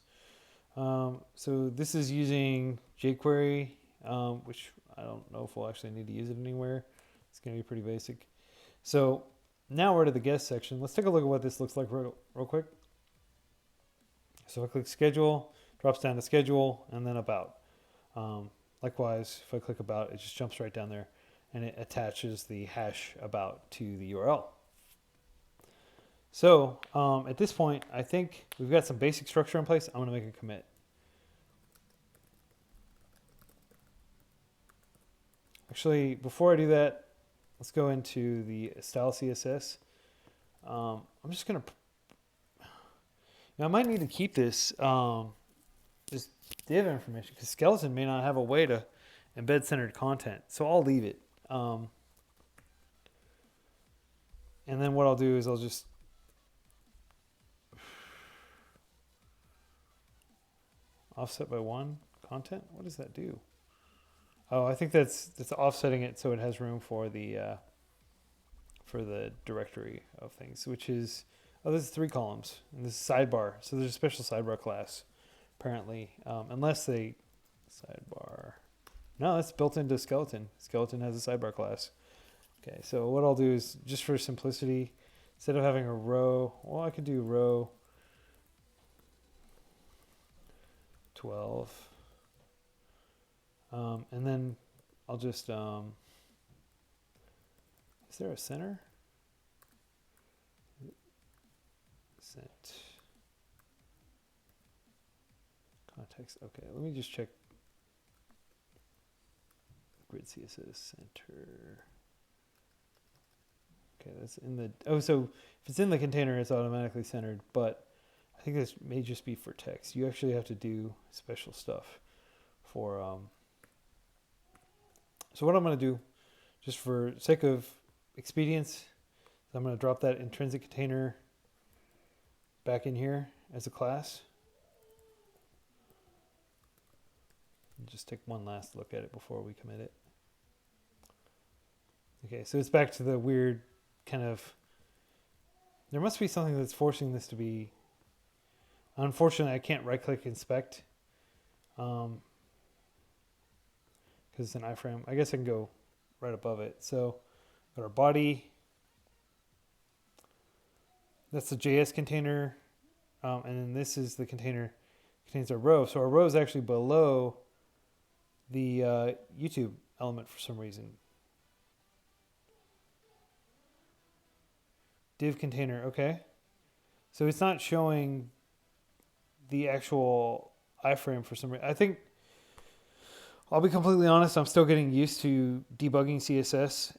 Speaker 1: So this is using jQuery, which I don't know if we'll actually need to use it anywhere. It's going to be pretty basic. So now we're to the guest section. Let's take a look at what this looks like real quick. So if I click schedule, drops down to schedule, and then about. Likewise, if I click about, it just jumps right down there, and it attaches the hash about to the URL. So at this point, I think we've got some basic structure in place. I'm going to make a commit. Actually, before I do that, let's go into the style CSS. I'm just going to, Now I might need to keep this this div information because skeleton may not have a way to embed centered content, so I'll leave it. And then what I'll do is I'll just offset by 1 content. What does that do? Oh, I think that's offsetting it so it has room for the directory of things, which is, oh, this is 3 columns and this is sidebar. So there's a special sidebar class apparently, unless they sidebar. No, that's built into skeleton. Skeleton has a sidebar class. Okay, so what I'll do is just for simplicity, instead of having a row, well, I could do row 12. And then I'll just, is there a center? Cent. Context, okay, let me just check grid CSS center. Okay, that's in the, oh, so if it's in the container, it's automatically centered, but I think this may just be for text. You actually have to do special stuff for, so what I'm going to do, just for sake of expedience, I'm going to drop that intrinsic container back in here as a class. And just take one last look at it before we commit it. Okay, so it's back to the weird kind of, there must be something that's forcing this to be, unfortunately I can't right click inspect because it's an iframe. I guess I can go right above it. So got our body, that's the JS container, and then this is the container contains our row. So our row is actually below the YouTube element for some reason. Div container, okay. So it's not showing the actual iframe for some reason. I think, I'll be completely honest, I'm still getting used to debugging CSS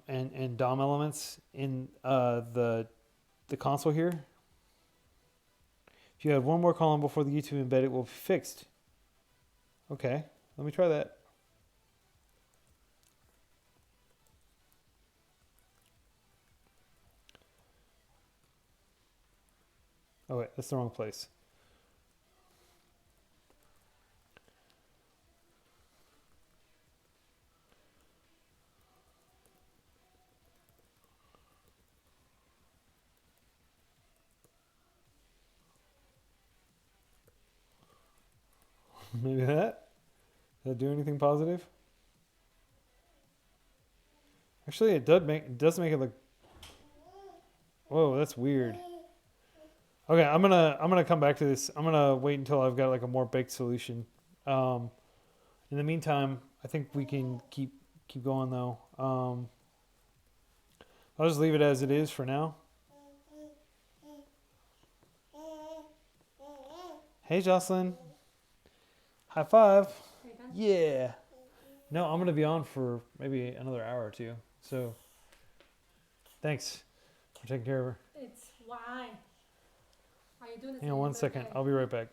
Speaker 1: and DOM elements in the console here. If you have one more column before the YouTube embed, it will be fixed. Okay, let me try that. Oh wait, that's the wrong place. Maybe that? Did that do anything positive? Actually, it does make it look. Whoa, that's weird. Okay, I'm gonna come back to this. I'm gonna wait until I've got like a more baked solution. In the meantime, I think we can keep going though. I'll just leave it as it is for now. Hey, Jocelyn. High five. Yeah. No, I'm gonna be on for maybe another hour or two. So, thanks for taking care of her.
Speaker 2: It's why. Are you doing this?
Speaker 1: Hang on one second. I'll be right back.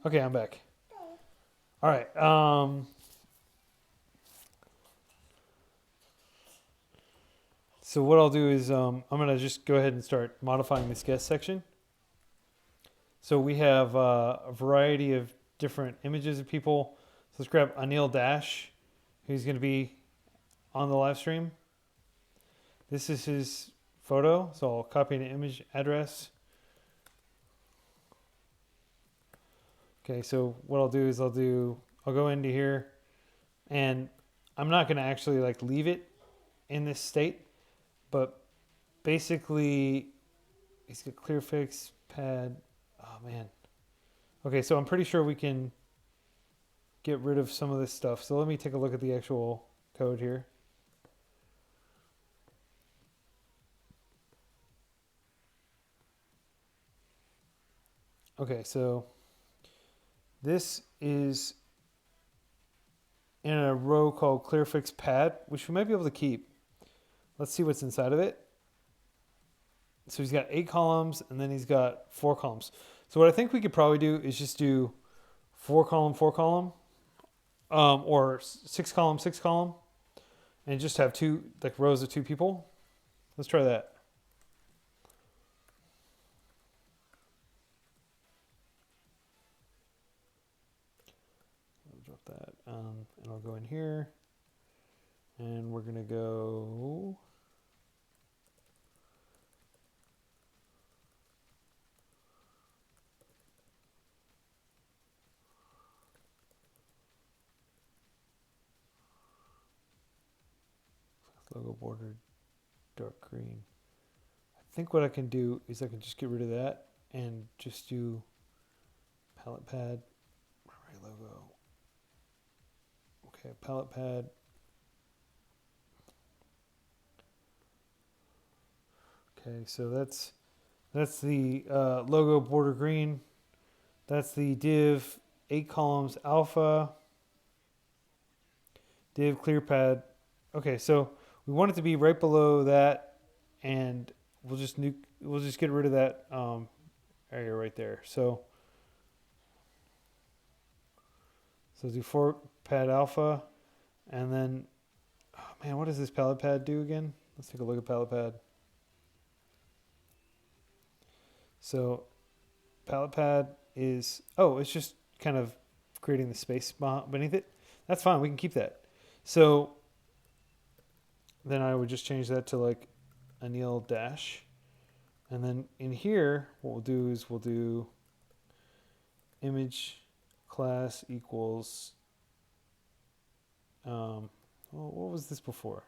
Speaker 1: Okay, I'm back. All right. So what I'll do is I'm gonna just go ahead and start modifying this guest section. So we have a variety of different images of people. So let's grab Anil Dash, who's going to be on the live stream. This is his photo, so I'll copy an image address. Okay, so what I'll do is I'll go into here, and I'm not going to actually like leave it in this state, but basically he's got clear fix pad. Oh man. Okay, so I'm pretty sure we can get rid of some of this stuff. So let me take a look at the actual code here. Okay, so this is in a row called clearfix pad, which we might be able to keep. Let's see what's inside of it. So he's got 8 columns, and then he's got 4 columns. So what I think we could probably do is just do 4 column, or 6 column, 6 column, and just have 2 like rows of 2 people. Let's try that. I'll drop that, and I'll go in here, and we're gonna go. Logo border dark green. I think what I can do is I can just get rid of that and just do palette pad, right logo. Okay, palette pad. Okay, so that's the logo border green. That's the div 8 columns alpha, div clear pad. Okay, so we want it to be right below that, and we'll just get rid of that area right there. So do 4 pad alpha, and then, oh man, what does this palette pad do again? Let's take a look at palette pad. So palette pad is, it's just kind of creating the space beneath it. That's fine, we can keep that. So then I would just change that to like Anil dash. And then in here, what we'll do is we'll do image class equals, what was this before?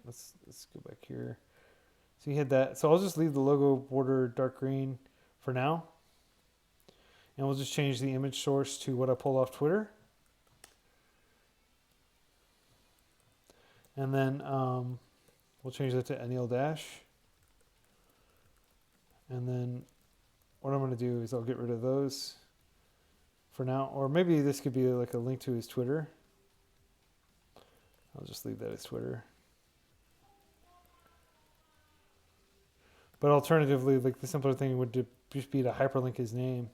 Speaker 1: Let's go back here. So you had that. So I'll just leave the logo border dark green for now. And we'll just change the image source to what I pulled off Twitter. And then we'll change that to Anil dash. And then what I'm going to do is I'll get rid of those for now. Or maybe this could be like a link to his Twitter. I'll just leave that as Twitter. But alternatively, like the simpler thing would just be to hyperlink his name.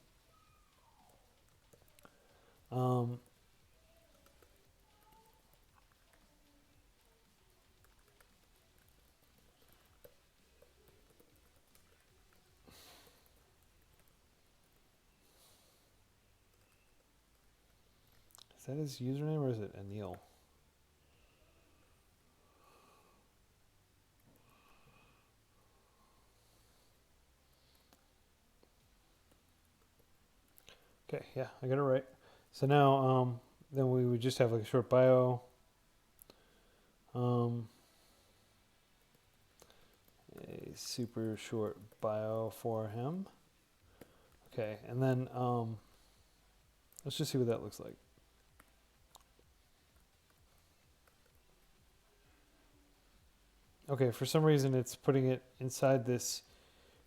Speaker 1: Is that his username or is it Anil? Okay, yeah, I got it right. So now, then we would just have like a short bio. A super short bio for him. Okay, and then let's just see what that looks like. Okay, for some reason it's putting it inside this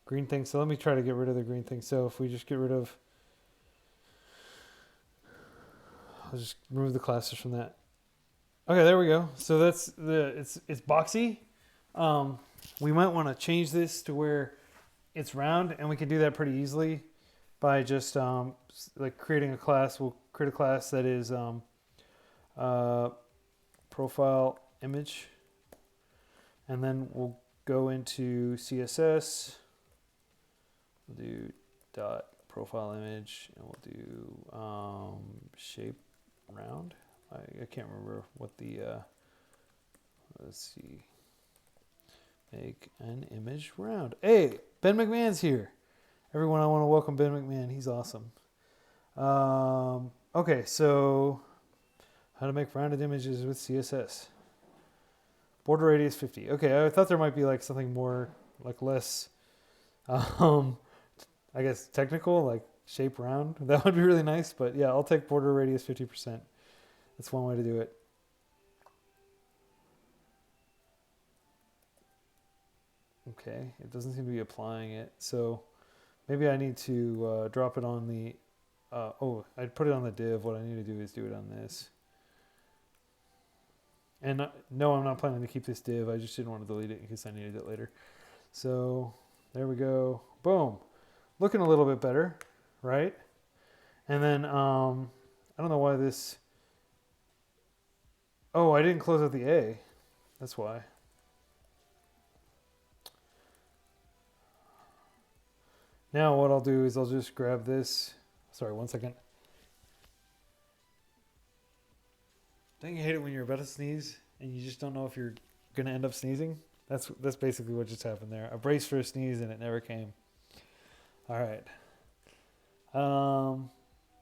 Speaker 1: green thing. So let me try to get rid of the green thing. So if we just get rid of, I'll just remove the classes from that. Okay, there we go. So that's it's boxy. We might want to change this to where it's round, and we can do that pretty easily by just like creating a class. We'll create a class that is profile image, and then we'll go into CSS. We'll do dot profile image, and we'll do shape round. I can't remember what the let's see. Make an image round. Hey, Ben McMahon's here. Everyone, I want to welcome Ben McMahon. He's awesome. Okay, so how to make rounded images with CSS. Border radius 50. Okay, I thought there might be like something more, like less, um, I guess technical, like shape round. That would be really nice. But yeah, I'll take border radius 50%. That's one way to do it. Okay, it doesn't seem to be applying it. So maybe I need to drop it on the, I'd put it on the div. What I need to do is do it on this. And no, I'm not planning to keep this div. I just didn't want to delete it in case I needed it later. So there we go. Boom. Looking a little bit better, right? And then I don't know why this. Oh, I didn't close out the A. That's why. Now what I'll do is I'll just grab this. Sorry, 1 second. Don't you hate it when you're about to sneeze and you just don't know if you're gonna end up sneezing? That's basically what just happened there. I braced for a sneeze and it never came. All right.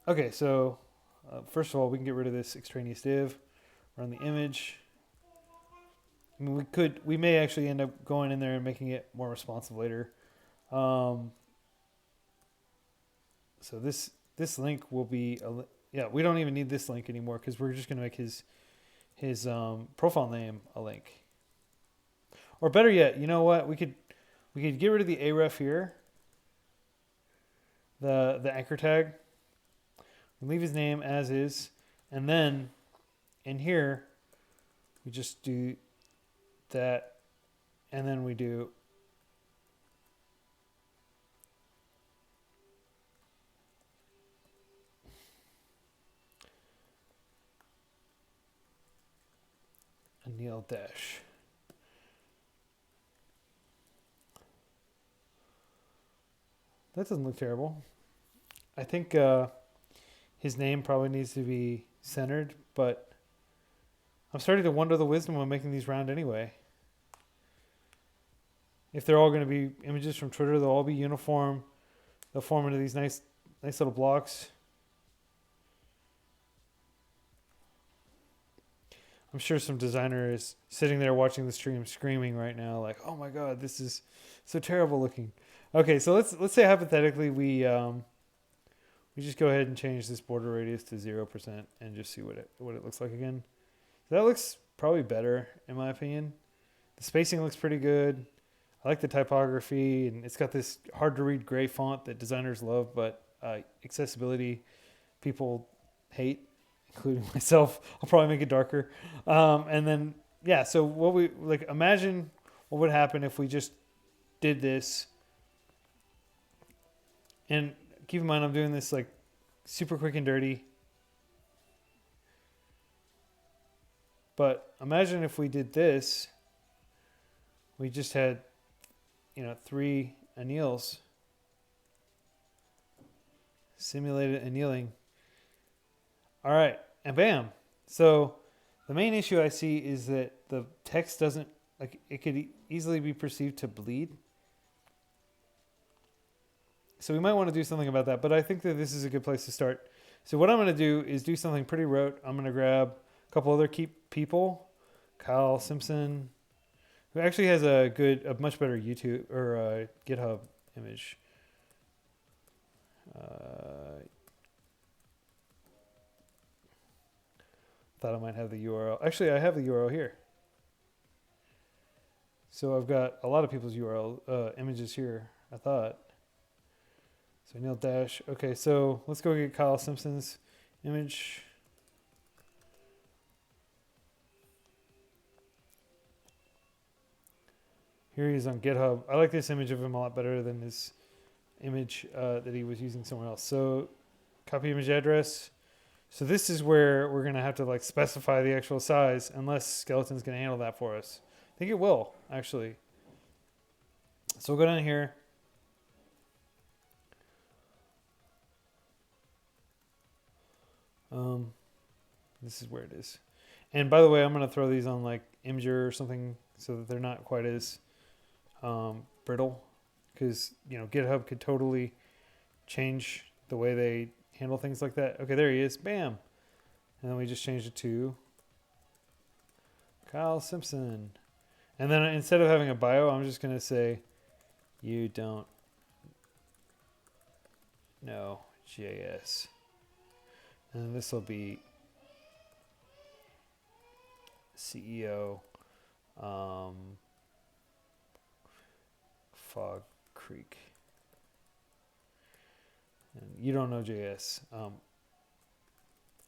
Speaker 1: Okay, so first of all, we can get rid of this extraneous div. Run the image. I mean, we may actually end up going in there and making it more responsive later. So this link will be we don't even need this link anymore because we're just gonna make his profile name a link. Or better yet, you know what? We could get rid of the aref here, the anchor tag. Leave his name as is, and then in here we just do that, and then we do Anil dash. That doesn't look terrible. I think his name probably needs to be centered, but I'm starting to wonder the wisdom of making these round anyway. If they're all going to be images from Twitter, they'll all be uniform. They'll form into these nice little blocks. I'm sure some designer is sitting there watching the stream screaming right now like, oh my God, this is so terrible looking. Okay, so let's say hypothetically we just go ahead and change this border radius to 0% and just see what it looks like again. So that looks probably better in my opinion. The spacing looks pretty good. I like the typography, and it's got this hard to read gray font that designers love, but accessibility people hate, including myself. I'll probably make it darker. And then, yeah, so what we like, imagine what would happen if we just did this. And keep in mind, I'm doing this like super quick and dirty. But imagine if we did this, we just had, 3 anneals, simulated annealing. All right, and bam. So the main issue I see is that the text doesn't, like, it could easily be perceived to bleed. So we might want to do something about that, but I think that this is a good place to start. So what I'm going to do is do something pretty rote. I'm going to grab a couple other key people, Kyle Simpson, who actually has a much better YouTube or GitHub image. Thought I might have the URL. Actually, I have the URL here. So I've got a lot of people's URL images here, I thought. So Neil Dash. Okay, so let's go get Kyle Simpson's image. Here he is on GitHub. I like this image of him a lot better than this image that he was using somewhere else. So copy image address. So this is where we're going to have to like specify the actual size unless Skeleton's going to handle that for us. I think it will, actually. So we'll go down here. This is where it is. And by the way, I'm going to throw these on like Imgur or something so that they're not quite as brittle, because GitHub could totally change the way they handle things like that. Okay, there he is. Bam. And then we just changed it to Kyle Simpson. And then instead of having a bio, I'm just going to say, you don't know JS. And this will be CEO, Fog Creek. And you don't know JS.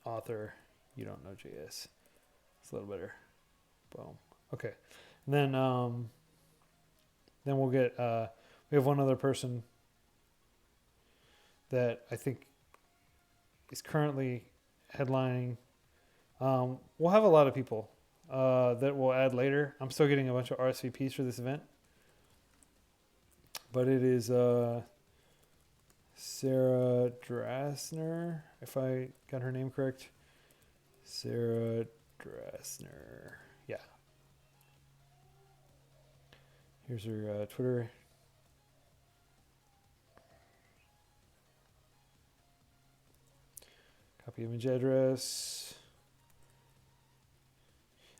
Speaker 1: Author, you don't know JS. It's a little better. Boom. Okay. And then we'll get, we have one other person that I think is currently headlining. We'll have a lot of people that we'll add later. I'm still getting a bunch of RSVPs for this event. But it is Sarah Drasner, if I got her name correct. Sarah Drasner. Yeah. Here's her Twitter. Copy image address.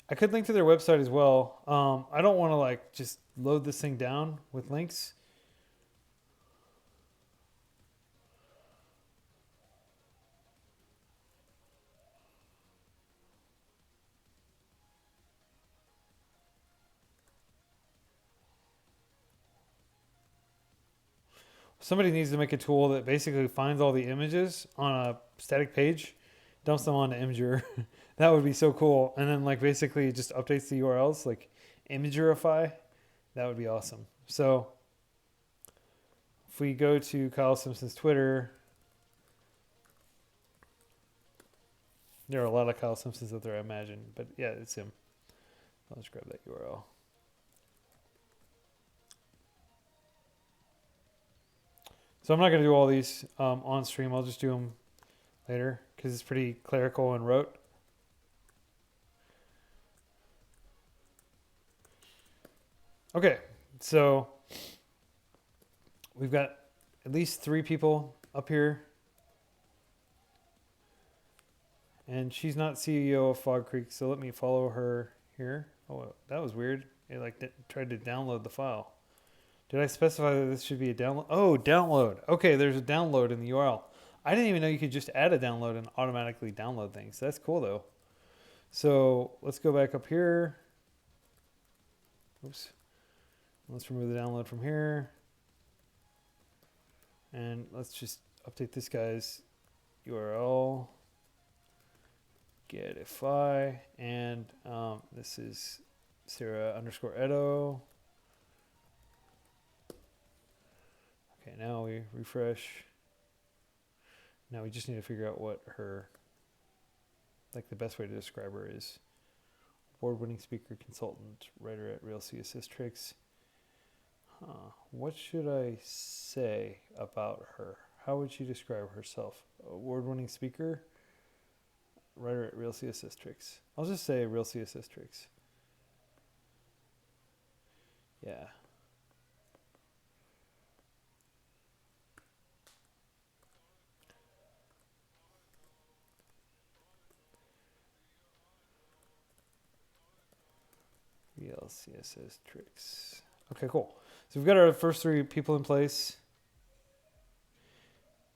Speaker 1: I could link to their website as well. I don't want to like just load this thing down with links. Somebody needs to make a tool that basically finds all the images on a static page, dumps them onto Imgur. That would be so cool. And then like basically just updates the URLs, like Imgurify. That would be awesome. So if we go to Kyle Simpson's Twitter, there are a lot of Kyle Simpsons out there, I imagine. But yeah, it's him. Let's grab that URL. So I'm not going to do all these on stream. I'll just do them later because it's pretty clerical and rote. Okay, so we've got at least 3 people up here. And she's not CEO of Fog Creek, so let me follow her here. Oh, that was weird. It like tried to download the file. Did I specify that this should be a download? Oh, download. Okay, there's a download in the URL. I didn't even know you could just add a download and automatically download things. That's cool, though. So let's go back up here. Oops. Let's remove the download from here. And let's just update this guy's URL. Getify. And this is Sarah_Edo. Okay, now we refresh. Now we just need to figure out what her, like the best way to describe her is. Award-winning speaker, consultant, writer at Real CSS Tricks. What should I say about her? How would she describe herself? Award-winning speaker, writer at Real CSS Tricks. I'll just say Real CSS Tricks. Yeah. Real CSS Tricks. Okay, cool. So we've got our first 3 people in place.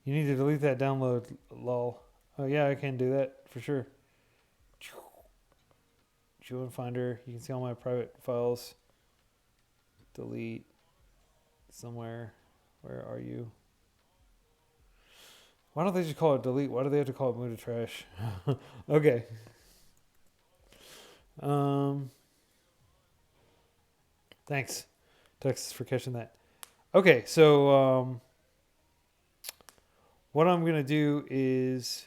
Speaker 1: You need to delete that download, lol. Oh yeah, I can do that for sure. Jewel Finder. You can see all my private files. Delete somewhere. Where are you? Why don't they just call it delete? Why do they have to call it move to trash? Okay. Thanks, Texas, for catching that. Okay, so what I'm going to do is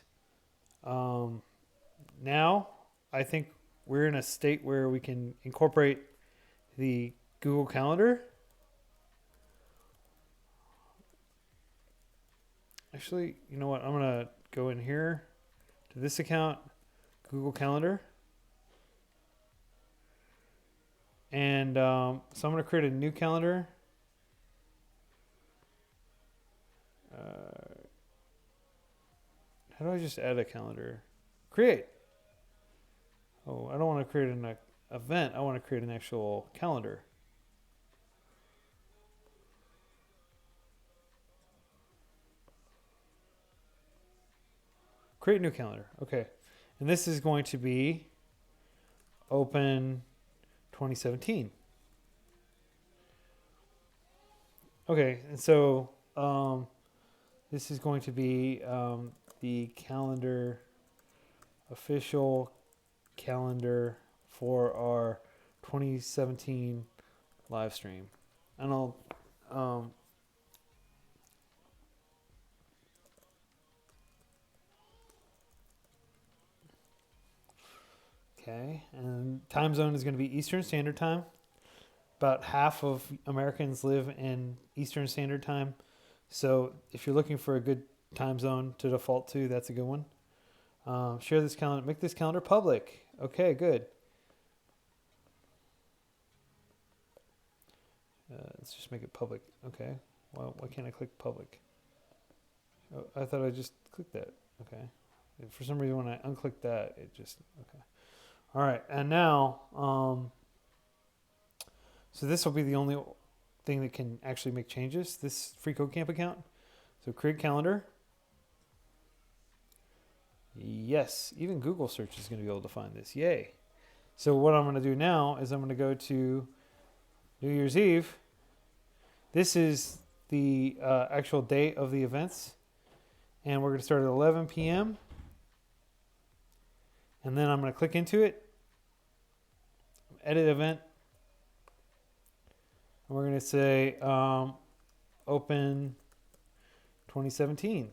Speaker 1: now I think we're in a state where we can incorporate the Google Calendar. Actually, you know what? I'm going to go in here to this account, Google Calendar. And so I'm going to create a new calendar. How do I just add a calendar? Create. Oh, I don't want to create an event. I want to create an actual calendar. Create new calendar. Okay. And this is going to be Open 2017. Okay. And so this is going to be the calendar, official calendar for our 2017 live stream. And I'll okay, and time zone is going to be Eastern Standard Time. About half of Americans live in Eastern Standard Time. So if you're looking for a good time zone to default to, that's a good one. Share this calendar, make this calendar public. Okay, good. Let's just make it public. Okay. Well, why can't I click public? Oh, I thought I just clicked that. Okay. For some reason, when I unclick that, it just, okay. All right. And now, so this will be the only thing that can actually make changes, this freeCodeCamp account. So create calendar. Yes, even Google search is going to be able to find this. Yay. So what I'm going to do now is I'm going to go to New Year's Eve. This is the actual date of the events. And we're going to start at 11 p.m. And then I'm going to click into it. Edit event. And we're going to say Open 2017.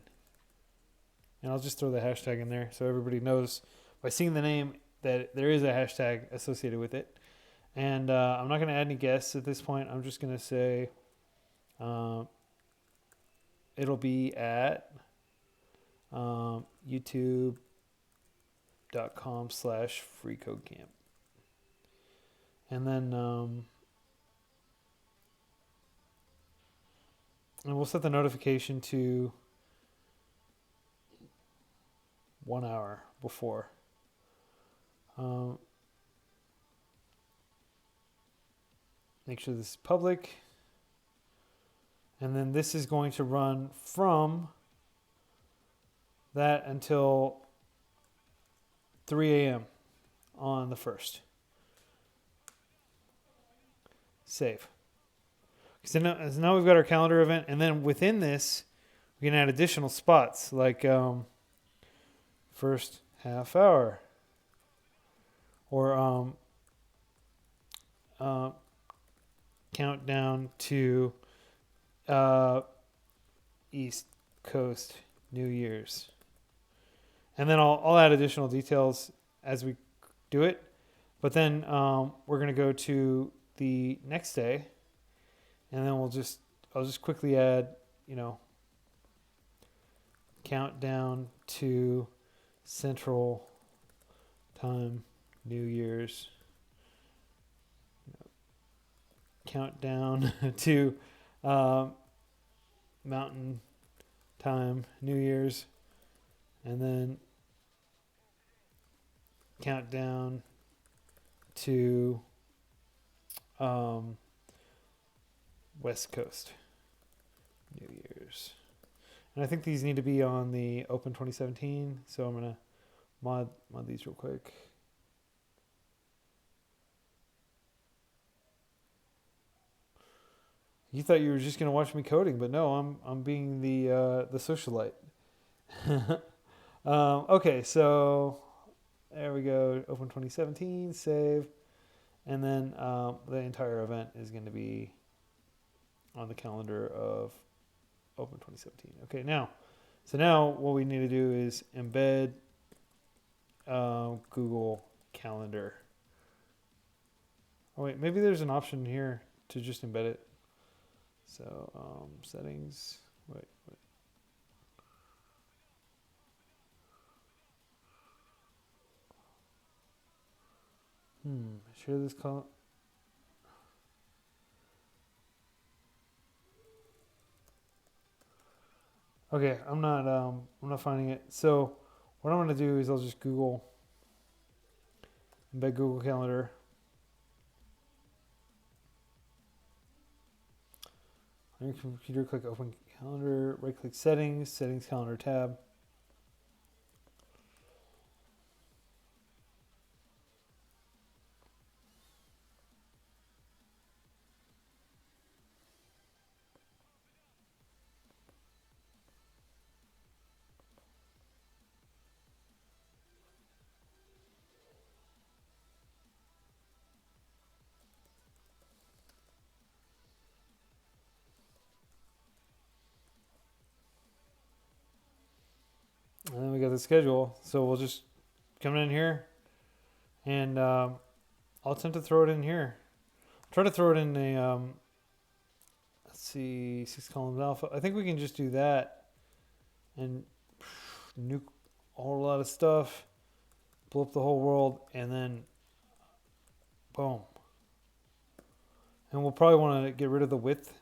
Speaker 1: And I'll just throw the hashtag in there so everybody knows by seeing the name that there is a hashtag associated with it. And I'm not going to add any guests at this point. I'm just going to say it'll be at youtube.com/freecodecamp. And then and we'll set the notification to 1 hour before. Make sure this is public. And then this is going to run from that until 3 a.m. on the 1st. Save. So now we've got our calendar event, and then within this, we can add additional spots like first half hour or countdown to East Coast New Year's. And then I'll add additional details as we do it. But then we're going to go to the next day, and then I'll just quickly add, countdown to Central Time New Year's. Countdown to Mountain Time New Year's, and then countdown to West Coast New Year's. And I think these need to be on the Open 2017, so I'm going to mod these real quick. You thought you were just going to watch me coding, but no, I'm being the socialite. Okay, so there we go. Open 2017, save, and then the entire event is going to be on the calendar of Open 2017. Okay, now what we need to do is embed Google Calendar. Oh wait, maybe there's an option here to just embed it. So settings. Wait. Share this call. Okay, I'm not finding it. So what I'm gonna do is I'll just embed Google Calendar. On your computer, click Open Calendar. Right-click Settings. Settings Calendar tab. And then we got the schedule. So we'll just come in here, and I'll attempt to throw it in here. Try to throw it in a let's see, 6 columns alpha. I think we can just do that and nuke a whole lot of stuff, blow up the whole world, and then boom. And we'll probably want to get rid of the width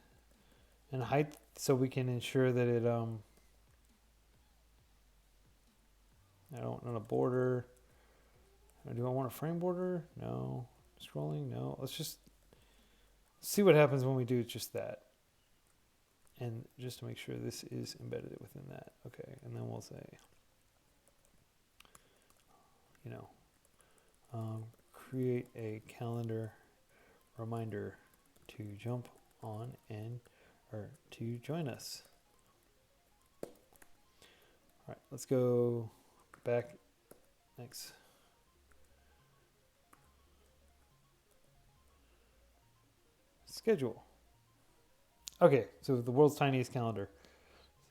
Speaker 1: and height so we can ensure that it I don't want a border. Do I want a frame border? No. Scrolling? No. Let's just see what happens when we do just that. And just to make sure this is embedded within that. Okay, and then we'll say, create a calendar reminder to jump on or to join us. All right, let's go back next. Schedule. Okay, so the world's tiniest calendar.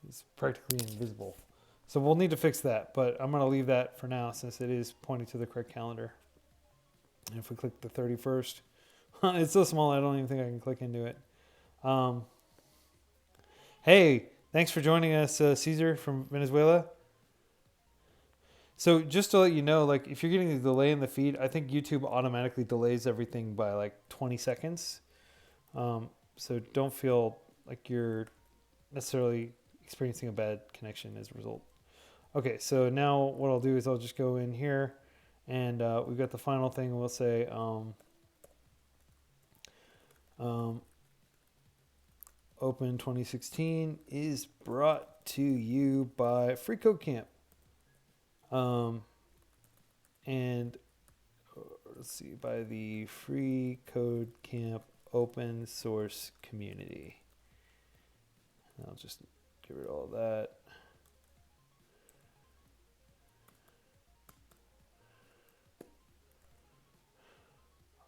Speaker 1: It's practically invisible. So we'll need to fix that, but I'm going to leave that for now since it is pointing to the correct calendar. And if we click the 31st, it's so small I don't even think I can click into it. Hey, thanks for joining us, Caesar from Venezuela. So just to let you know, like if you're getting a delay in the feed, I think YouTube automatically delays everything by like 20 seconds. So don't feel like you're necessarily experiencing a bad connection as a result. Okay, so now what I'll do is I'll just go in here, and we've got the final thing. We'll say Open 2016 is brought to you by freeCodeCamp. And let's see, by the freeCodeCamp open source community. I'll just get rid of all that.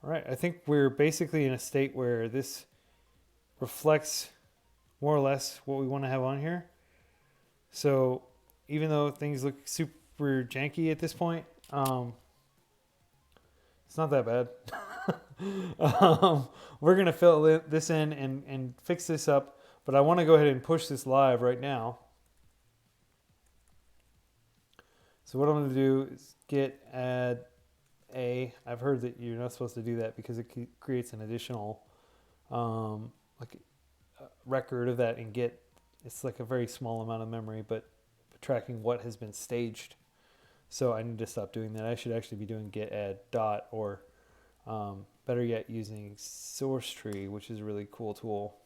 Speaker 1: All right, I think we're basically in a state where this reflects more or less what we want to have on here. So even though things look super janky at this point, it's not that bad. We're going to fill this in and fix this up, but I want to go ahead and push this live right now. So what I'm going to do is git add a. I've heard that you're not supposed to do that because it creates an additional record of that in Git. It's like a very small amount of memory, but tracking what has been staged. So I need to stop doing that. I should actually be doing git add dot, or better yet, using source tree, which is a really cool tool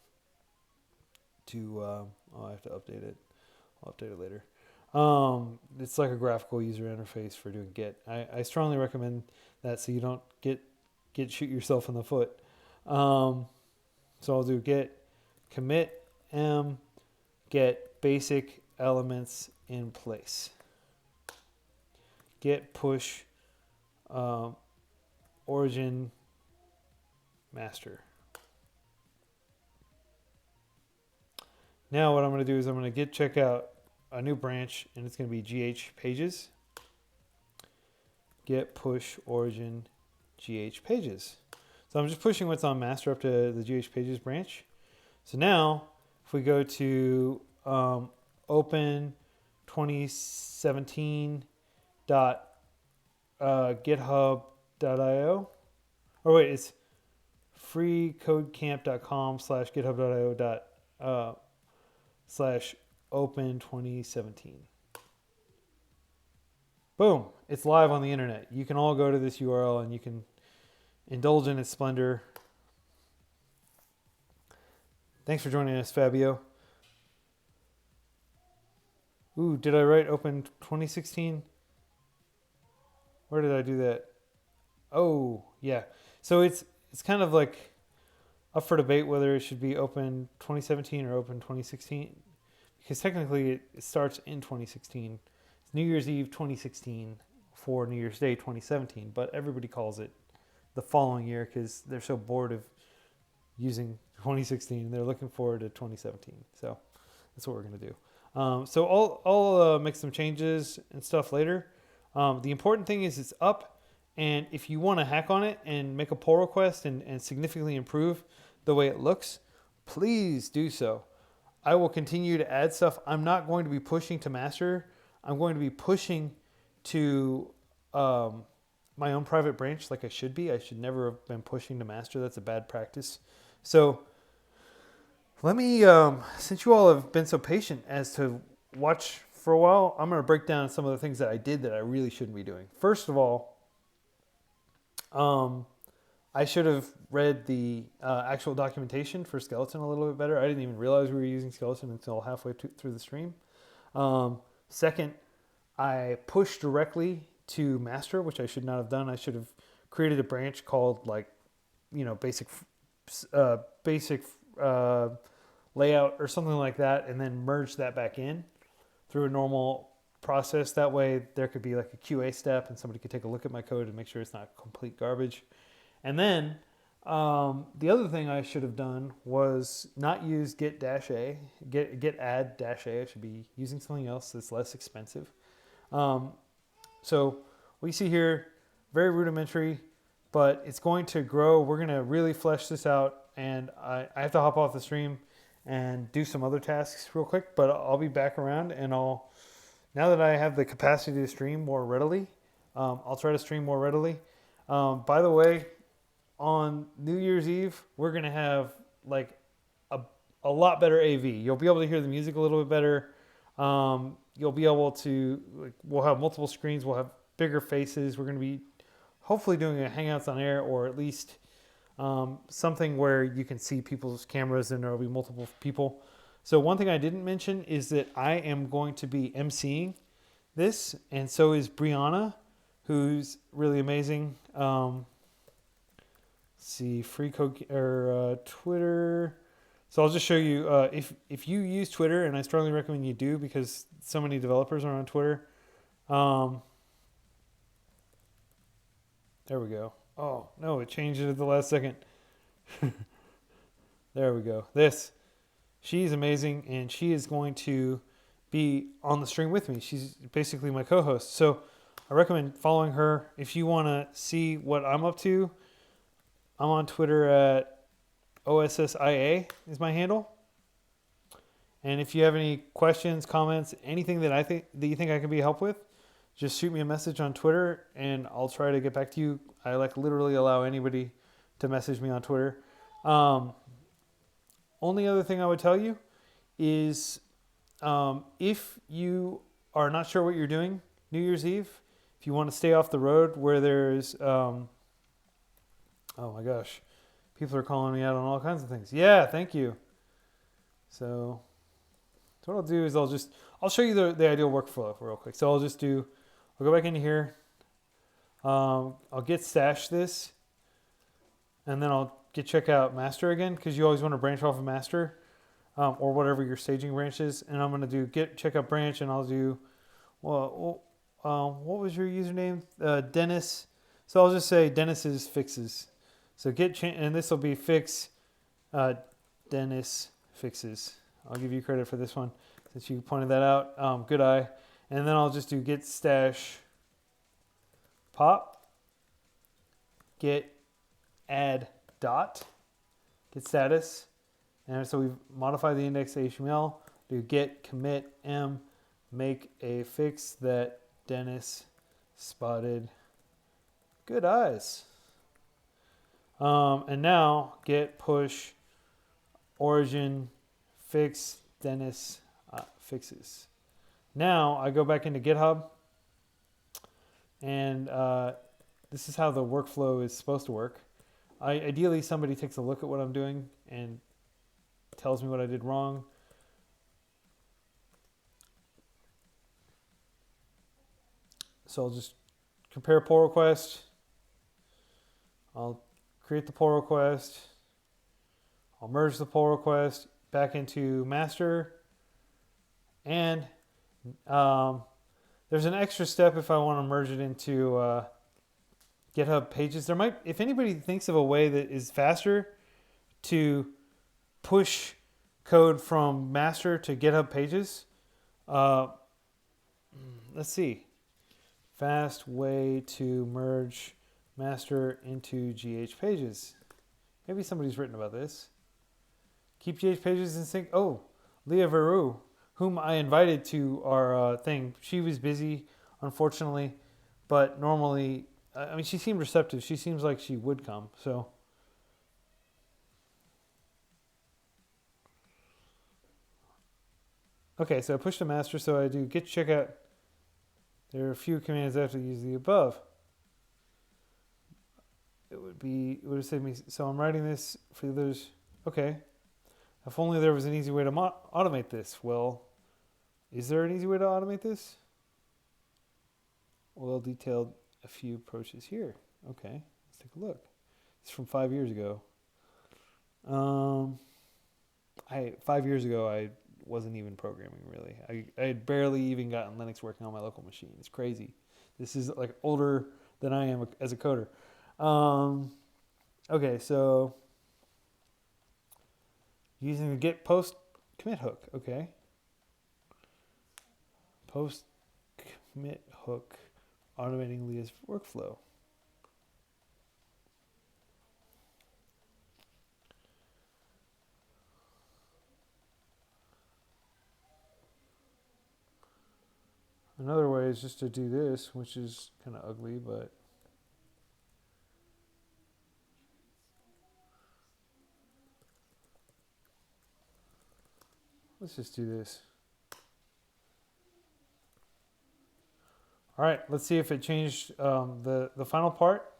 Speaker 1: to, I have to update it. I'll update it later. It's like a graphical user interface for doing Git. I strongly recommend that so you don't shoot yourself in the foot. So I'll do git commit m get basic elements in place. Git push origin master. Now what I'm going to do is I'm going to git check out a new branch, and it's going to be GH pages. Git push origin GH pages. So I'm just pushing what's on master up to the GH pages branch. So now if we go to open 2017 github.io, or wait, it's freecodecamp.com/github.io open 2017. Boom, it's live on the internet. You can all go to this URL and you can indulge in its splendor. Thanks for joining us, Fabio. Ooh, did I write open 2016? Where did I do that? Oh, yeah. So it's kind of like up for debate whether it should be open 2017 or open 2016, because technically it starts in 2016. It's New Year's Eve 2016 for New Year's Day 2017, but everybody calls it the following year because they're so bored of using 2016. They're looking forward to 2017. So that's what we're going to do. So I'll make some changes and stuff later. The important thing is it's up, and if you want to hack on it and make a pull request and significantly improve the way it looks, please do so. I will continue to add stuff. I'm not going to be pushing to master. I'm going to be pushing to my own private branch like I should be. I should never have been pushing to master. That's a bad practice. So let me, since you all have been so patient as to watch for a while, I'm going to break down some of the things that I did that I really shouldn't be doing. First of all, I should have read the actual documentation for Skeleton a little bit better. I didn't even realize we were using Skeleton until halfway through the stream. Second, I pushed directly to master, which I should not have done. I should have created a branch called basic layout or something like that, and then merged that back in through a normal process. That way there could be like a QA step and somebody could take a look at my code and make sure it's not complete garbage. And then the other thing I should have done was not use get add -a. I should be using something else that's less expensive. So what you see here, very rudimentary, but it's going to grow. We're going to really flesh this out, and I have to hop off the stream and do some other tasks real quick, but I'll be back around, and now that I have the capacity to stream more readily, I'll try to stream more readily. By the way, on New Year's Eve, we're going to have like a lot better AV. You'll be able to hear the music a little bit better. You'll be able to, we'll have multiple screens. We'll have bigger faces. We're going to be hopefully doing a Hangouts on Air, or at least something where you can see people's cameras and there will be multiple people. So one thing I didn't mention is that I am going to be emceeing this, and so is Brianna, who's really amazing. See, freecode or Twitter. So I'll just show you, if you use Twitter, and I strongly recommend you do because so many developers are on Twitter. There we go. Oh, no, it changed it at the last second. There we go. She's amazing, and she is going to be on the stream with me. She's basically my co-host. So I recommend following her. If you want to see what I'm up to, I'm on Twitter at OSSIA is my handle. And if you have any questions, comments, anything that you think I can be helped with, just shoot me a message on Twitter and I'll try to get back to you. I literally allow anybody to message me on Twitter. Only other thing I would tell you is if you are not sure what you're doing New Year's Eve, if you want to stay off the road where there's, oh my gosh, people are calling me out on all kinds of things. Yeah, thank you. So what I'll do is I'll show you the ideal workflow real quick. So I'll go back into here. I'll git stash this, and then I'll git check out master again, because you always want to branch off of master, or whatever your staging branch is. And I'm going to do git check out branch, and I'll do, what was your username? Dennis. So I'll just say Dennis's fixes. So and this will be fix Dennis fixes. I'll give you credit for this one since you pointed that out. Good eye. And then I'll just do git stash pop, git add dot, git status. And so we've modified the index to HTML. Do git commit m, make a fix that Dennis spotted. Good eyes. And now git push origin fix Dennis fixes. Now I go back into GitHub, and this is how the workflow is supposed to work. Ideally, somebody takes a look at what I'm doing and tells me what I did wrong. So I'll just compare pull request. I'll create the pull request. I'll merge the pull request back into master. And there's an extra step if I want to merge it into GitHub Pages. There might, if anybody thinks of a way that is faster to push code from master to GitHub Pages, let's see. Fast way to merge master into GH Pages. Maybe somebody's written about this. Keep GH Pages in sync. Oh, Leah Veru, whom I invited to our thing. She was busy, unfortunately, but normally, I mean, she seemed receptive. She seems like she would come, so. Okay, so I push to master, so I do git checkout. There are a few commands I have to use the above. It would have saved me. So I'm writing this for the others. Okay. If only there was an easy way to automate this. Well, is there an easy way to automate this? Well, detailed a few approaches here. Okay, let's take a look. It's from 5 years ago. 5 years ago, I wasn't even programming really. I had barely even gotten Linux working on my local machine. It's crazy. This is like older than I am as a coder. Okay, so using the git post commit hook. Okay, post commit hook, automating Leah's workflow. Another way is just to do this, which is kind of ugly, but let's just do this. All right, let's see if it changed the final part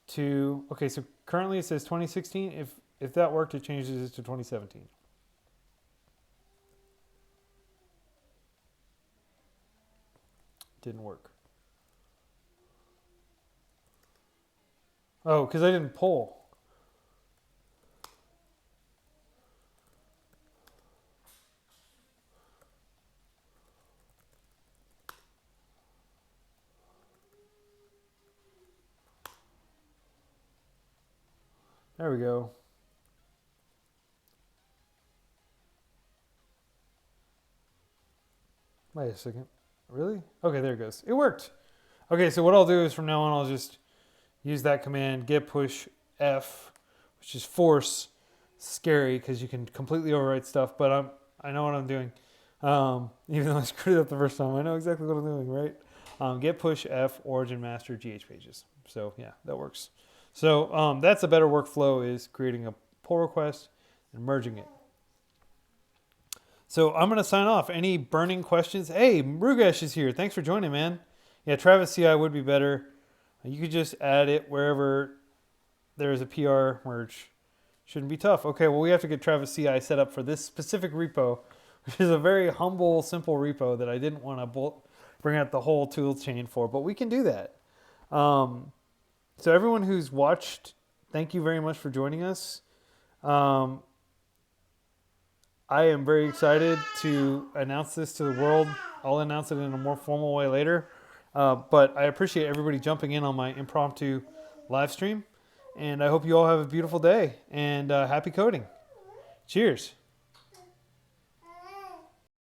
Speaker 1: to, okay, so currently it says 2016. If that worked, it changes it to 2017. Didn't work. Oh, because I didn't pull. There we go. Wait a second. Really? Okay, there it goes. It worked. Okay, so what I'll do is from now on, I'll just use that command, git push F, which is force. Scary because you can completely overwrite stuff, but I know what I'm doing. Even though I screwed it up the first time, I know exactly what I'm doing, right? Git push F, origin master, GH pages. So yeah, that works. So that's a better workflow, is creating a pull request and merging it. So I'm going to sign off. Any burning questions? Hey, Rugesh is here. Thanks for joining, man. Yeah, Travis CI would be better. You could just add it wherever there is a PR merge. Shouldn't be tough. Okay, well, we have to get Travis CI set up for this specific repo, which is a very humble, simple repo that I didn't want to bring out the whole tool chain for, but we can do that. So everyone who's watched, thank you very much for joining us. I am very excited to announce this to the world. I'll announce it in a more formal way later. But I appreciate everybody jumping in on my impromptu live stream. And I hope you all have a beautiful day and happy coding. Cheers.